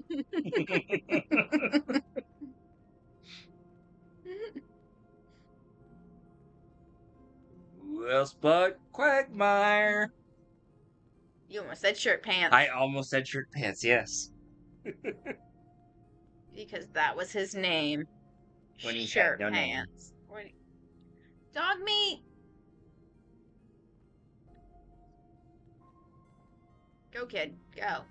Speaker 2: Who else but Quagmire?
Speaker 1: You almost said shirt pants.
Speaker 2: I almost said shirt pants, yes.
Speaker 1: Because that was his name.
Speaker 2: When he
Speaker 1: shirt
Speaker 2: had no
Speaker 1: pants. Dog meat! Go, kid. Go.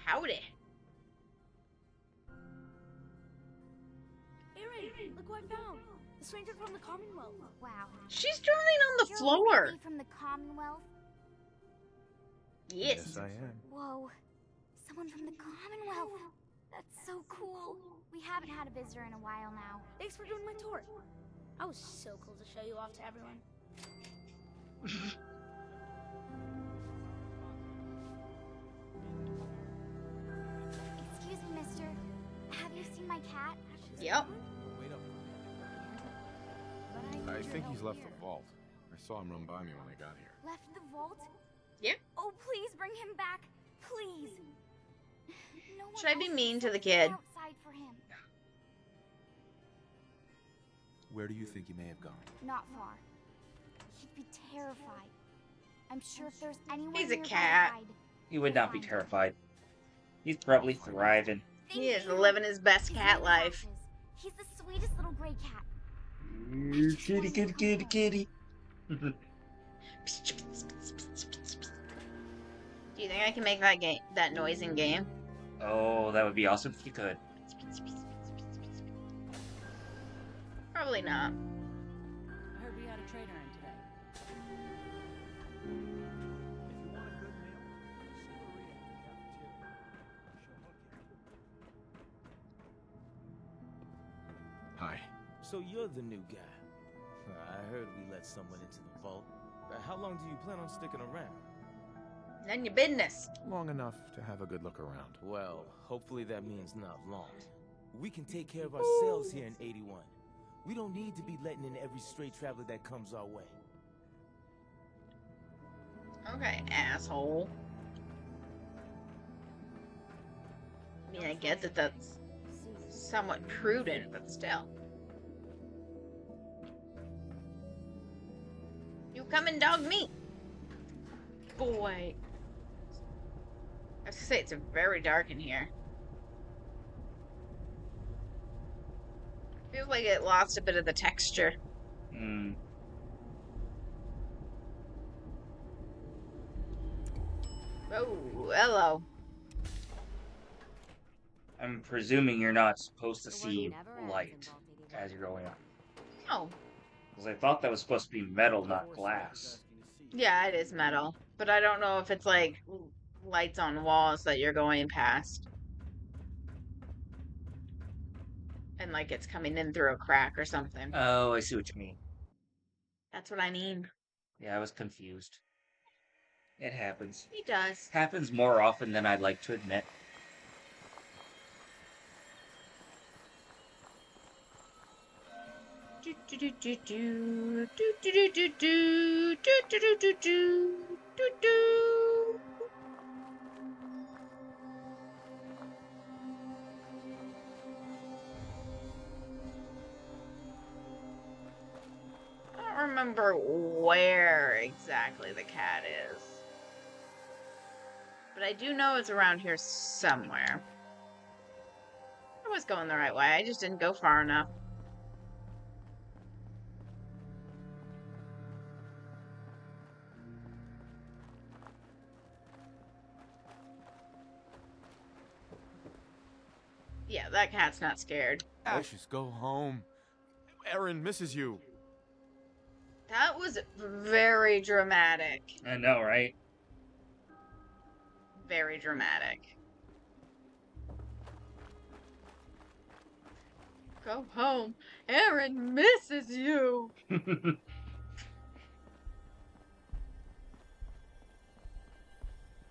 Speaker 1: Howdy.
Speaker 17: Aaron, look what I found. The stranger from the Commonwealth.
Speaker 15: Wow.
Speaker 1: She's drooling on the floor.
Speaker 15: From the Commonwealth?
Speaker 1: Yes.
Speaker 18: I am.
Speaker 15: Whoa. Someone from the Commonwealth. That's so cool. We haven't had a visitor in a while now.
Speaker 17: Thanks for doing my tour. I was so cool to show you off to everyone.
Speaker 15: Excuse me, mister. Have you seen my cat?
Speaker 1: Yep.
Speaker 18: I think he's left the vault. I saw him run by me when I got here.
Speaker 15: Left the vault?
Speaker 1: Yep.
Speaker 15: Oh, please bring him back. Please. No one
Speaker 1: Should I be
Speaker 15: else
Speaker 1: mean
Speaker 15: is
Speaker 1: to the kid?
Speaker 15: outside for him.
Speaker 12: Where do you think he may have gone?
Speaker 15: Not far. He'd be terrified. I'm sure if there's anyone
Speaker 1: He's a
Speaker 15: nearby
Speaker 1: cat.
Speaker 15: to hide,
Speaker 2: He would not be terrified. He's probably thriving.
Speaker 1: He is living his best cat life.
Speaker 15: he's the sweetest little gray cat.
Speaker 2: Kitty, kitty, kitty, kitty.
Speaker 1: Do you think I can make that noise in game?
Speaker 2: Oh, that would be awesome if you could.
Speaker 1: Probably not.
Speaker 16: I heard we had a trader in today.
Speaker 18: Hi.
Speaker 21: So you're the new guy. I heard we let someone into the vault. How long do you plan on sticking around?
Speaker 1: None of your business.
Speaker 18: Long enough to have a good look around.
Speaker 21: Well, hopefully that means not long. We can take care of ourselves here in 81. We don't need to be letting in every stray traveler that comes our way.
Speaker 1: Okay, asshole. I mean, I get that that's somewhat prudent, but still. You coming, dog meat? Boy. I have to say, it's very dark in here. Feels like it lost a bit of the texture.
Speaker 2: Hmm.
Speaker 1: Oh, hello.
Speaker 2: I'm presuming you're not supposed to see light as you're going up.
Speaker 1: Oh.
Speaker 2: Because I thought that was supposed to be metal, not glass.
Speaker 1: Yeah, it is metal. But I don't know if it's like lights on walls that you're going past. And like it's coming in through a crack or something.
Speaker 2: Oh, I see what you mean.
Speaker 1: That's what I mean.
Speaker 2: Yeah, I was confused. It happens.
Speaker 1: It does.
Speaker 2: Happens more often than I'd like to admit.
Speaker 1: I don't remember where exactly the cat is. But I do know it's around here somewhere. I was going the right way. I just didn't go far enough. Yeah, that cat's not scared.
Speaker 18: Ashes, go home. Erin misses you.
Speaker 1: That was very dramatic.
Speaker 2: I know, right?
Speaker 1: Very dramatic. Go home. Erin misses you.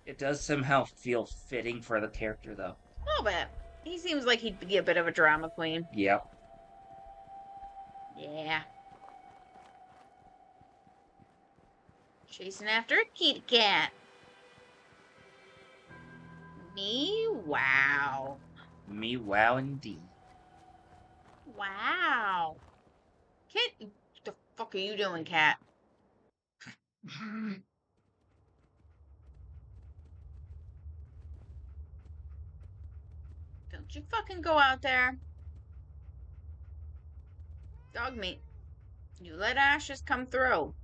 Speaker 2: It does somehow feel fitting for the character, though.
Speaker 1: A little bit. He seems like he'd be a bit of a drama queen.
Speaker 2: Yep.
Speaker 1: Yeah. Chasing after a kitty cat. Me wow.
Speaker 2: Me wow indeed.
Speaker 1: Wow. Kit, what the fuck are you doing, cat? Don't you fucking go out there. Dog meat. You let Ashes come through.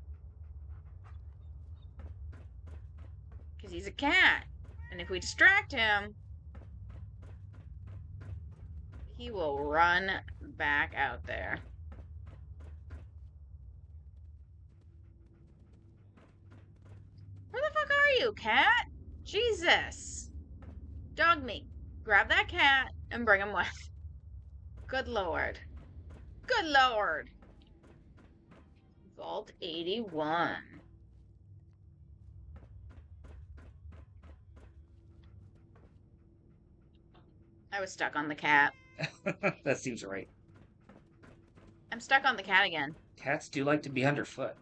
Speaker 1: Because he's a cat. And if we distract him, he will run back out there. Where the fuck are you, cat? Jesus. Dog meat. Grab that cat and bring him with. Good lord. Good lord. Vault 81. I was stuck on the cat.
Speaker 2: That seems right.
Speaker 1: I'm stuck on the cat again.
Speaker 2: Cats do like to be underfoot.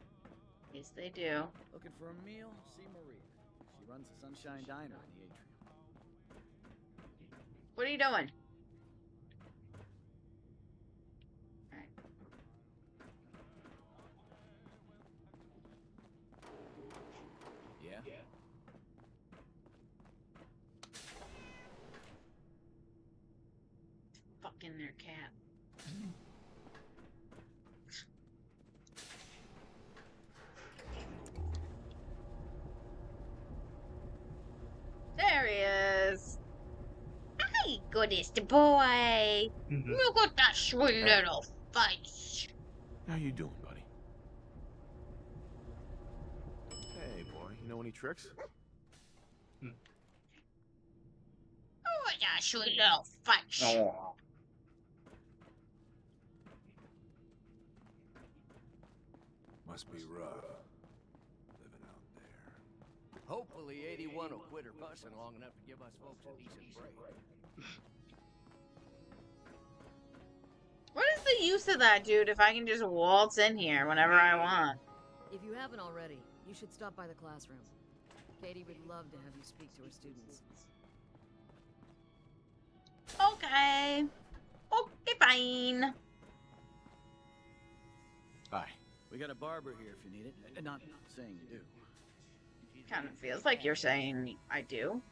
Speaker 1: Yes, they do.
Speaker 3: Looking for a meal? See Maria. She runs the Sunshine Diner in the atrium.
Speaker 1: What are you doing? Alright.
Speaker 3: Yeah?
Speaker 1: Fucking their cat. There he is. Hi, goodest boy. Look at that sweet little face.
Speaker 18: How you doing, buddy? Hey, boy. You know any tricks?
Speaker 1: Oh, that sweet little face.
Speaker 2: Oh.
Speaker 18: Must be rough. Living out there.
Speaker 4: Hopefully 81 will quit her fussing long enough to give us folks a decent break.
Speaker 1: What is the use of that, dude, if I can just waltz in here whenever I want?
Speaker 13: If you haven't already, you should stop by the classroom. Katie would love to have you speak to her students.
Speaker 1: Okay. Okay, fine.
Speaker 18: Hi.
Speaker 3: We got a barber here if you need it. Not saying you do.
Speaker 1: Kind of feels like you're saying I do.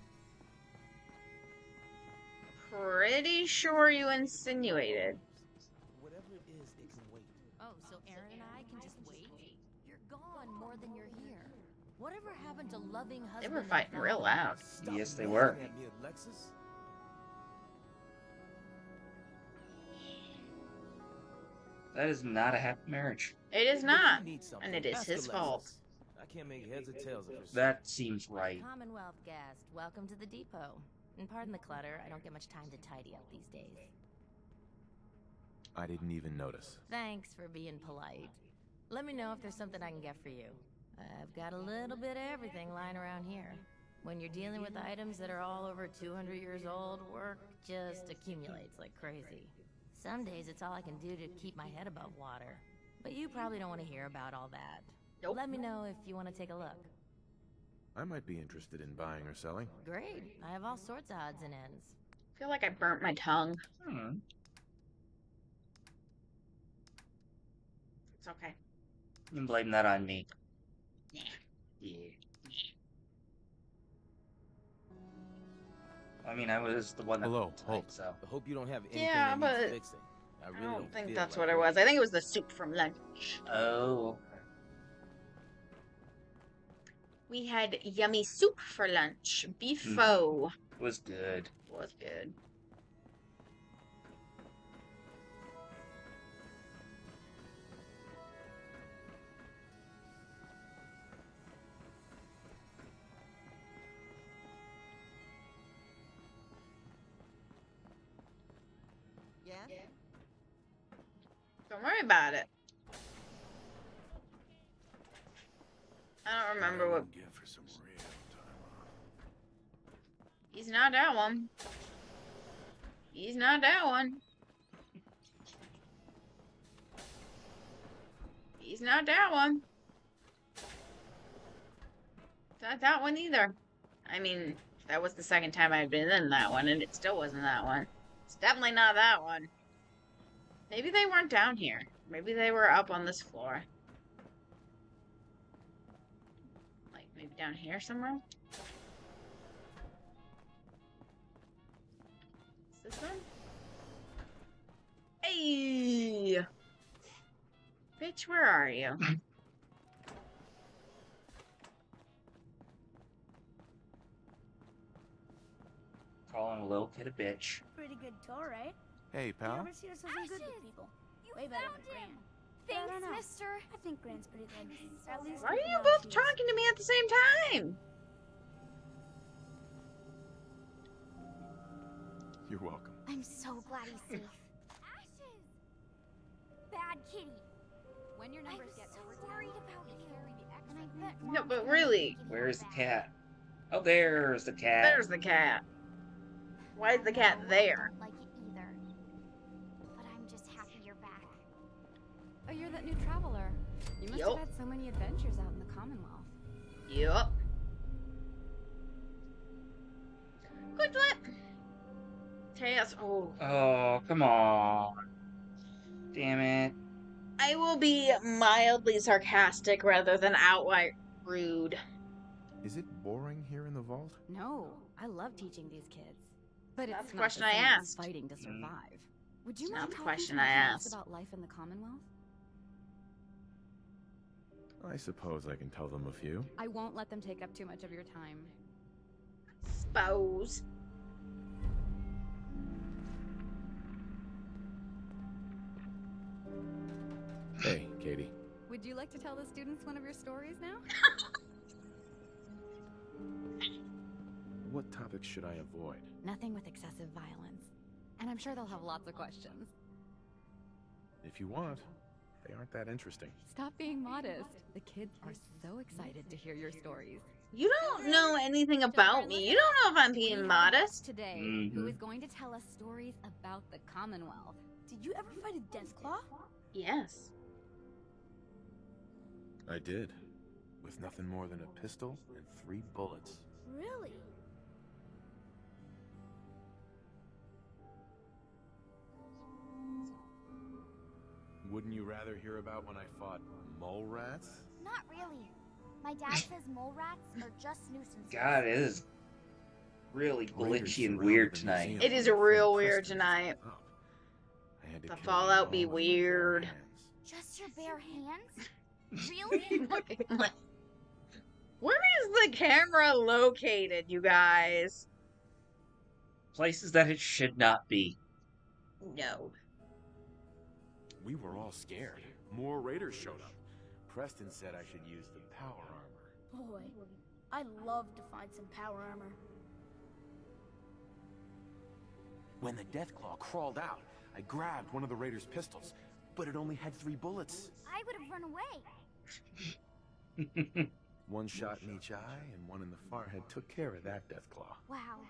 Speaker 1: Pretty sure you insinuated.
Speaker 20: Whatever it is, it can wait.
Speaker 7: Oh, so Aaron and I can just wait? You're gone more than you're here. Whatever happened to loving husband?
Speaker 1: They were fighting real loud.
Speaker 2: Yes, they were. That is not a happy marriage.
Speaker 1: It is not. And it is his fault.
Speaker 21: I can't make heads or tails of this.
Speaker 2: That seems right.
Speaker 6: Commonwealth guest, welcome to the depot. And pardon the clutter, I don't get much time to tidy up these days.
Speaker 18: I didn't even notice.
Speaker 6: Thanks for being polite. Let me know if there's something I can get for you. I've got a little bit of everything lying around here. When you're dealing with items that are all over 200 years old, work just accumulates like crazy. Some days it's all I can do to keep my head above water. But you probably don't want to hear about all that.
Speaker 1: Nope.
Speaker 6: Let me know if you want to take a look.
Speaker 18: I might be interested in buying or selling.
Speaker 6: Great. I have all sorts of odds and ends.
Speaker 1: I feel like I burnt my tongue. It's okay.
Speaker 2: You can blame that on me.
Speaker 1: Yeah.
Speaker 2: Yeah. I mean, I was the one that...
Speaker 21: Hello,
Speaker 2: Hope, so.
Speaker 21: I hope you don't have anything
Speaker 1: Yeah,
Speaker 21: that needs
Speaker 1: but
Speaker 21: fixing.
Speaker 1: I
Speaker 21: really
Speaker 1: don't think
Speaker 21: feel
Speaker 1: that's
Speaker 21: like
Speaker 1: what it was. I think it was the soup from lunch.
Speaker 2: Oh.
Speaker 1: We had yummy soup for lunch. Beef pho.
Speaker 2: Was good.
Speaker 1: Was good.
Speaker 19: Yeah?
Speaker 1: Don't worry about it. I don't remember what.
Speaker 3: For some real time off.
Speaker 1: He's not that one. He's not that one. He's not that one. Not that one either. I mean, that was the second time I'd been in that one, and it still wasn't that one. It's definitely not that one. Maybe they weren't down here. Maybe they were up on this floor. Like, maybe down here somewhere? Is this one? Hey! Bitch, where are you?
Speaker 2: Calling a little kid a bitch.
Speaker 17: Pretty good tour, right?
Speaker 18: Hey, pal.
Speaker 17: You ever seen us something good with people? Way better than Gran.
Speaker 15: Thanks,
Speaker 17: know.
Speaker 15: mister.
Speaker 17: I think Gran's pretty good. At least
Speaker 1: Why are
Speaker 17: we
Speaker 1: you
Speaker 17: know
Speaker 1: both
Speaker 17: she is.
Speaker 1: talking to me at the same time?
Speaker 18: You're welcome.
Speaker 15: I'm so glad he's safe. Ashes! Bad kitty.
Speaker 16: When your numbers get
Speaker 15: so
Speaker 16: over
Speaker 15: worried about you. And I bet
Speaker 1: No,
Speaker 15: Mom's
Speaker 1: but
Speaker 15: gonna
Speaker 1: really.
Speaker 15: make it
Speaker 2: Where's the
Speaker 15: back.
Speaker 2: cat? Oh, there's the cat.
Speaker 1: There's the cat. Why is the cat there?
Speaker 15: I don't like it either. But I'm just happy you're back.
Speaker 16: Oh, you're that new traveler. You must
Speaker 1: Yup.
Speaker 16: have had so many adventures out in the Commonwealth.
Speaker 1: Yup. Quick flip. Chaos. Oh.
Speaker 2: Oh, come on. Damn it.
Speaker 1: I will be mildly sarcastic rather than outright rude.
Speaker 18: Is it boring here in the vault?
Speaker 16: No, I love teaching these kids. But
Speaker 1: That's
Speaker 16: it's
Speaker 1: the
Speaker 16: not
Speaker 1: question
Speaker 16: the
Speaker 1: I
Speaker 16: same as
Speaker 1: asked.
Speaker 16: fighting to survive. Would you
Speaker 1: It's
Speaker 16: mind
Speaker 1: not the
Speaker 16: talking
Speaker 1: question
Speaker 16: to my
Speaker 1: I
Speaker 16: class
Speaker 1: asked.
Speaker 16: about life in the Commonwealth?
Speaker 18: I suppose I can tell them a few.
Speaker 16: I won't let them take up too much of your time.
Speaker 1: Suppose.
Speaker 18: Hey, Katie.
Speaker 16: Would you like to tell the students one of your stories now?
Speaker 18: What topics should I avoid?
Speaker 16: Nothing with excessive violence. And I'm sure they'll have lots of questions.
Speaker 18: If you want. They aren't that interesting.
Speaker 16: Stop being modest. The kids are so excited to hear your stories.
Speaker 1: You don't know anything about me. You don't know if I'm
Speaker 16: We
Speaker 1: being
Speaker 16: have a
Speaker 1: modest.
Speaker 16: guest today who is going to tell us stories about the Commonwealth.
Speaker 17: Did you ever fight a Deathclaw?
Speaker 1: Yes.
Speaker 18: I did. With nothing more than a pistol and 3 bullets.
Speaker 17: Really?
Speaker 18: Wouldn't you rather hear about when I fought mole rats?
Speaker 15: Not really. My dad says mole rats are just nuisances.
Speaker 2: God, it is really
Speaker 18: Raiders
Speaker 2: glitchy and
Speaker 18: surrounded
Speaker 2: weird
Speaker 18: the
Speaker 2: tonight.
Speaker 18: museum
Speaker 1: It is
Speaker 18: with
Speaker 1: real
Speaker 18: thin
Speaker 1: weird
Speaker 18: crystals
Speaker 1: tonight.
Speaker 18: up. I had to
Speaker 1: The
Speaker 18: kill them
Speaker 1: fallout be
Speaker 18: all with my bare
Speaker 1: weird.
Speaker 18: hands.
Speaker 15: Just your bare hands? Really?
Speaker 1: Where is the camera located, you guys?
Speaker 2: Places that it should not be.
Speaker 1: No.
Speaker 18: We were all scared. More raiders showed up. Preston said I should use the power armor.
Speaker 17: Boy, I'd love to find some power armor.
Speaker 18: When the Deathclaw crawled out, I grabbed one of the raiders' pistols, but it only had 3 bullets.
Speaker 15: I would have run away.
Speaker 18: One shot in each eye and one in the forehead took care of that Deathclaw.
Speaker 15: Wow.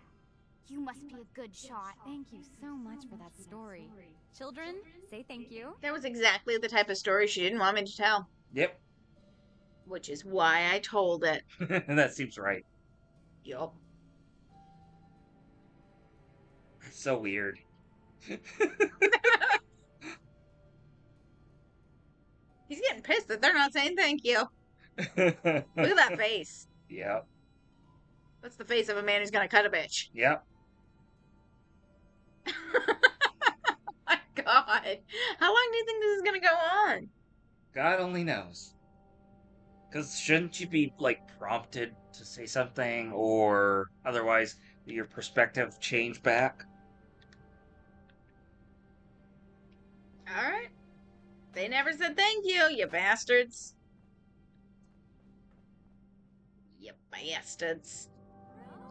Speaker 15: You must be a good shot.
Speaker 16: Thank you so much for that story. Children, say thank you.
Speaker 1: That was exactly the type of story she didn't want me to tell.
Speaker 2: Yep.
Speaker 1: Which is why I told it.
Speaker 2: That seems right.
Speaker 1: Yup.
Speaker 2: So weird.
Speaker 1: He's getting pissed that they're not saying thank you. Look at that face.
Speaker 2: Yep.
Speaker 1: That's the face of a man who's gonna cut a bitch.
Speaker 2: Yep.
Speaker 1: My God. How long do you think this is gonna go on?
Speaker 2: God only knows. Because shouldn't you be, like, prompted to say something, or otherwise your perspective change back?
Speaker 1: Alright. They never said thank you, you bastards. You bastards.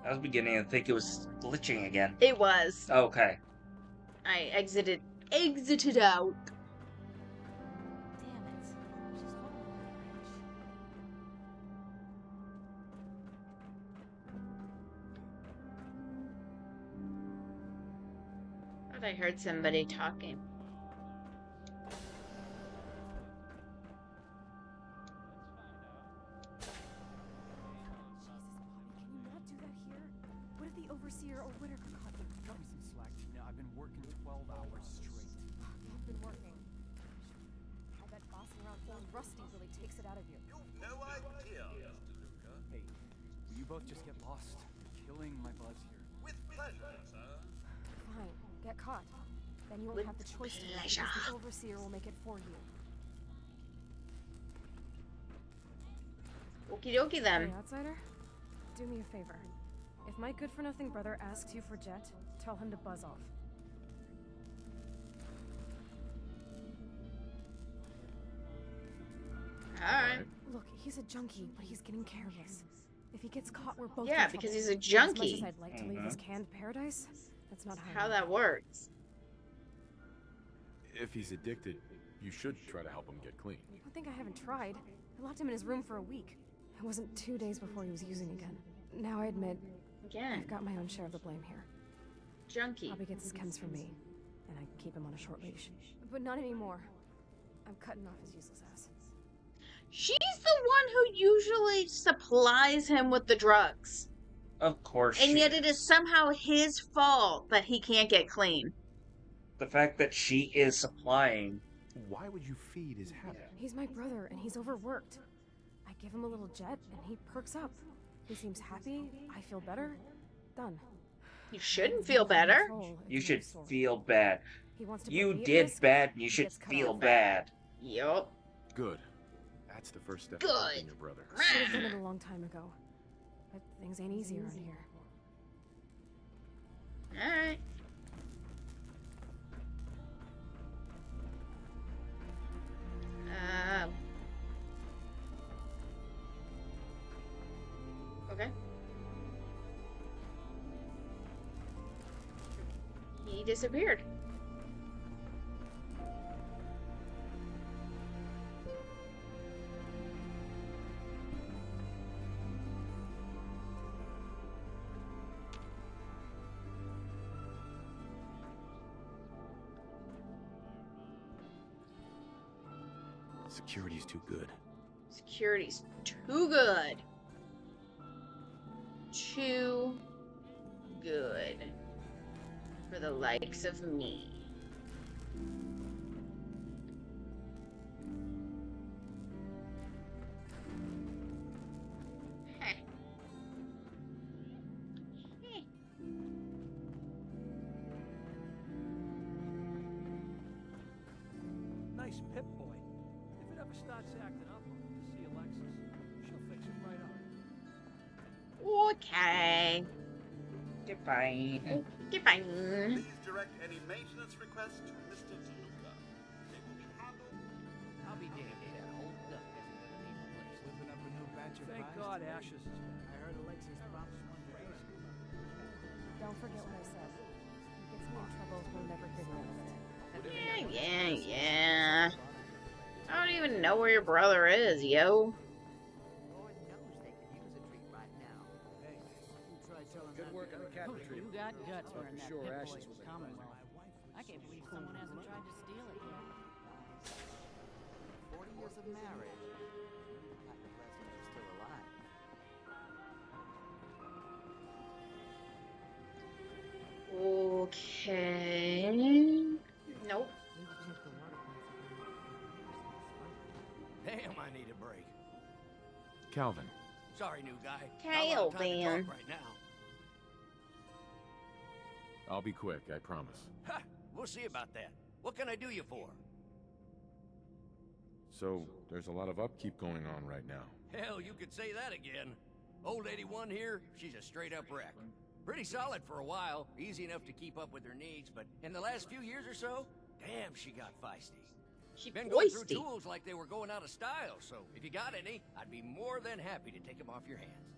Speaker 2: I was beginning to think it was glitching again.
Speaker 1: It was.
Speaker 2: Okay.
Speaker 1: I exited out.
Speaker 16: Damn it. She's holding the range.
Speaker 1: Thought I heard somebody talking.
Speaker 5: Overseer or Whitaker caught me. Cut me some slack, Tina. I've been working 12 hours straight.
Speaker 16: You've been working. I bet bossing around old Rusty really takes it out of you.
Speaker 10: You've no idea, Mr. Luca.
Speaker 5: Hey, will you both just get lost? Killing my buzz here.
Speaker 10: With pleasure, sir.
Speaker 16: Fine, get caught. Then you won't have the choice to make it, because the Overseer will make it for you.
Speaker 1: Okie dokie then.
Speaker 22: Hey, outsider, do me a favor. If my good-for-nothing brother asks you for Jet, tell him to buzz off.
Speaker 1: Alright.
Speaker 22: Look, he's a junkie, but he's getting careless. If he gets caught, we're both
Speaker 1: Yeah,
Speaker 22: in
Speaker 1: because
Speaker 22: trouble.
Speaker 1: he's a junkie.
Speaker 22: As much as I'd like to leave this canned paradise, that's not
Speaker 1: how that works.
Speaker 18: If he's addicted, you should try to help him get clean.
Speaker 22: I think I haven't tried. I locked him in his room for a week. It wasn't 2 days before he was using again. Now I admit, I've got my own share of the blame here.
Speaker 1: Junkie.
Speaker 22: Bobby gets his chems from me, and I keep him on a short leash. But not anymore. I'm cutting off his useless ass.
Speaker 1: She's the one who usually supplies him with the drugs.
Speaker 2: Of course.
Speaker 1: And yet it is somehow his fault that he can't get clean.
Speaker 2: The fact that she is supplying.
Speaker 18: Why would you feed his habit?
Speaker 22: He's my brother, and he's overworked. I give him a little Jet, and he perks up. He seems happy, I feel better. Done.
Speaker 1: You shouldn't feel better.
Speaker 2: You should feel bad. You did bad, and you should feel bad.
Speaker 1: Yup.
Speaker 18: Good. That's the first step to helping your brother.
Speaker 22: Should have done it a long time ago. But things ain't easy around here.
Speaker 1: Alright. Okay. He disappeared.
Speaker 18: Security's too good.
Speaker 1: Security's too good. Too good. For the likes of me.
Speaker 10: Nice Pip Boy. If it ever starts acting up, see Alexis. She'll fix it right up.
Speaker 1: Okay.
Speaker 2: Goodbye.
Speaker 1: Goodbye.
Speaker 10: Please direct any maintenance requests to Mr. DeLuca. They will
Speaker 5: God Ashes is back.
Speaker 12: I heard Alexis promised one day.
Speaker 16: Don't forget what I said. If he gets me in trouble, we'll never hear the end of it.
Speaker 1: Yeah. I don't even know where your brother is, yo.
Speaker 5: Good work on the cat retrieval.
Speaker 8: You got guts
Speaker 5: Thought
Speaker 8: wearing
Speaker 5: for
Speaker 8: that
Speaker 5: sure
Speaker 8: Pip-Boy
Speaker 5: Ashes
Speaker 8: was
Speaker 5: would
Speaker 8: Commonwealth. I can't believe someone hasn't tried to steal it yet.
Speaker 19: 40 years of marriage. Happy President is still alive.
Speaker 1: Okay. Nope.
Speaker 4: Damn, I need a break.
Speaker 18: Calvin.
Speaker 4: Sorry, new guy.
Speaker 1: Calvin.
Speaker 4: Right now.
Speaker 18: I'll be quick, I promise.
Speaker 4: Ha! We'll see about that. What can I do you for?
Speaker 18: So, there's a lot of upkeep going on right now.
Speaker 4: Hell, you could say that again. Old 81 here, she's a straight-up wreck. Pretty solid for a while, easy enough to keep up with her needs, but in the last few years or so, damn, she got feisty.
Speaker 1: She's
Speaker 4: been going through tools like they were going out of style, so if you got any, I'd be more than happy to take them off your hands.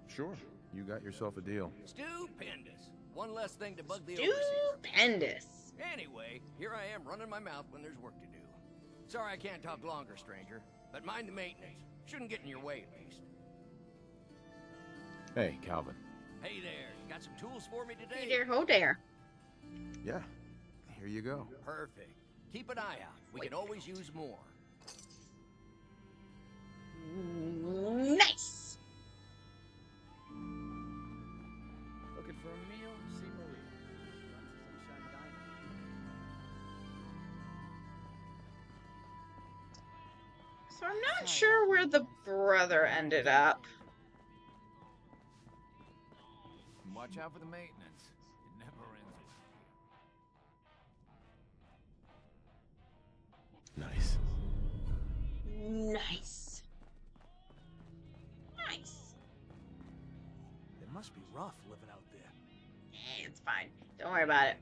Speaker 18: Sure, you got yourself a deal.
Speaker 4: Stupendous. One less thing to bug the overseer.
Speaker 1: Stupendous.
Speaker 4: Anyway, here I am running my mouth when there's work to do. Sorry I can't talk longer, stranger, but mind the maintenance. Shouldn't get in your way, at least.
Speaker 18: Hey, Calvin.
Speaker 4: Hey there, you got some tools for me today?
Speaker 1: Hey there, ho there.
Speaker 18: Yeah, here you go.
Speaker 4: Perfect. Keep an eye out. We could always use more.
Speaker 1: Nice.
Speaker 5: Looking for a meal? See Marie. Sunshine Diner.
Speaker 1: So I'm not sure where the brother ended up.
Speaker 3: Watch out for the maintenance. It never ends.
Speaker 18: Nice.
Speaker 1: Nice. Nice.
Speaker 5: It must be rough living out there.
Speaker 1: It's fine. Don't worry about it.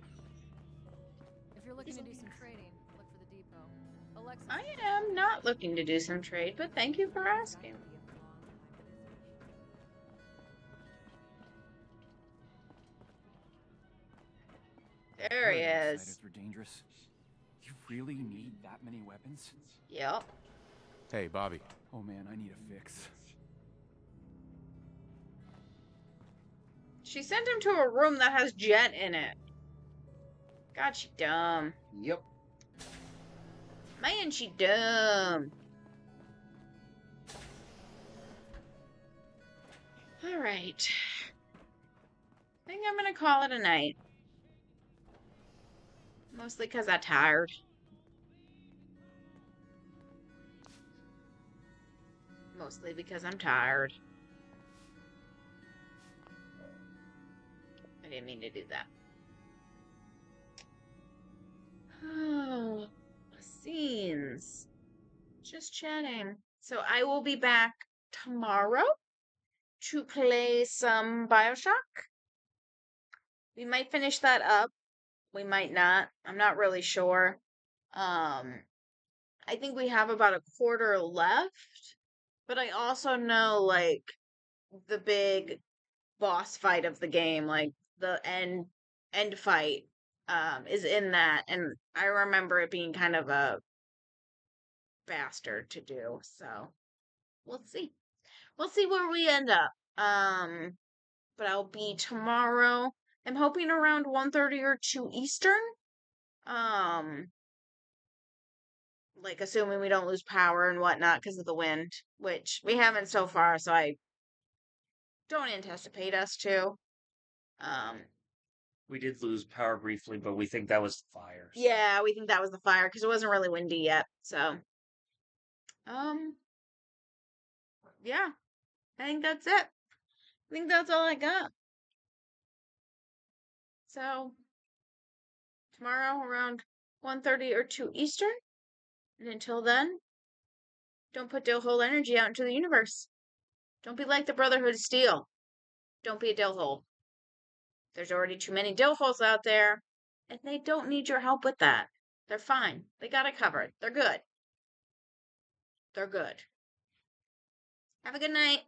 Speaker 14: If you're looking to do some trading, look for the depot. Alexis.
Speaker 1: I am not looking to do some trade, but thank you for asking. There he is.
Speaker 5: Outsiders were dangerous. You really need that many weapons?
Speaker 1: Yep.
Speaker 18: Hey, Bobby.
Speaker 5: Oh man, I need a fix.
Speaker 1: She sent him to a room that has Jet in it. God, she dumb.
Speaker 2: Yep.
Speaker 1: Man, she dumb. Alright. I think I'm gonna call it a night. Mostly because I'm tired. Mostly because I'm tired. I didn't mean to do that. Oh, scenes. Just chatting. So I will be back tomorrow to play some BioShock. We might finish that up. We might not. I'm not really sure. I think we have about a quarter left. But I also know, like, the big boss fight of the game, like, the end fight, is in that. And I remember it being kind of a bastard to do. So, we'll see. We'll see where we end up. But I'll be tomorrow. I'm hoping around 1:30 or 2 Eastern. Like, assuming we don't lose power and whatnot because of the wind, which we haven't so far, so I don't anticipate us to.
Speaker 2: We did lose power briefly, but we think that was the fire.
Speaker 1: Yeah, we think that was the fire because it wasn't really windy yet. So, yeah, I think that's it. I think that's all I got. So, tomorrow around 1:30 or 2 Eastern. And until then, don't put Dillhole energy out into the universe. Don't be like the Brotherhood of Steel. Don't be a Dillhole. There's already too many Dillholes out there, and they don't need your help with that. They're fine. They got it covered. They're good. They're good. Have a good night.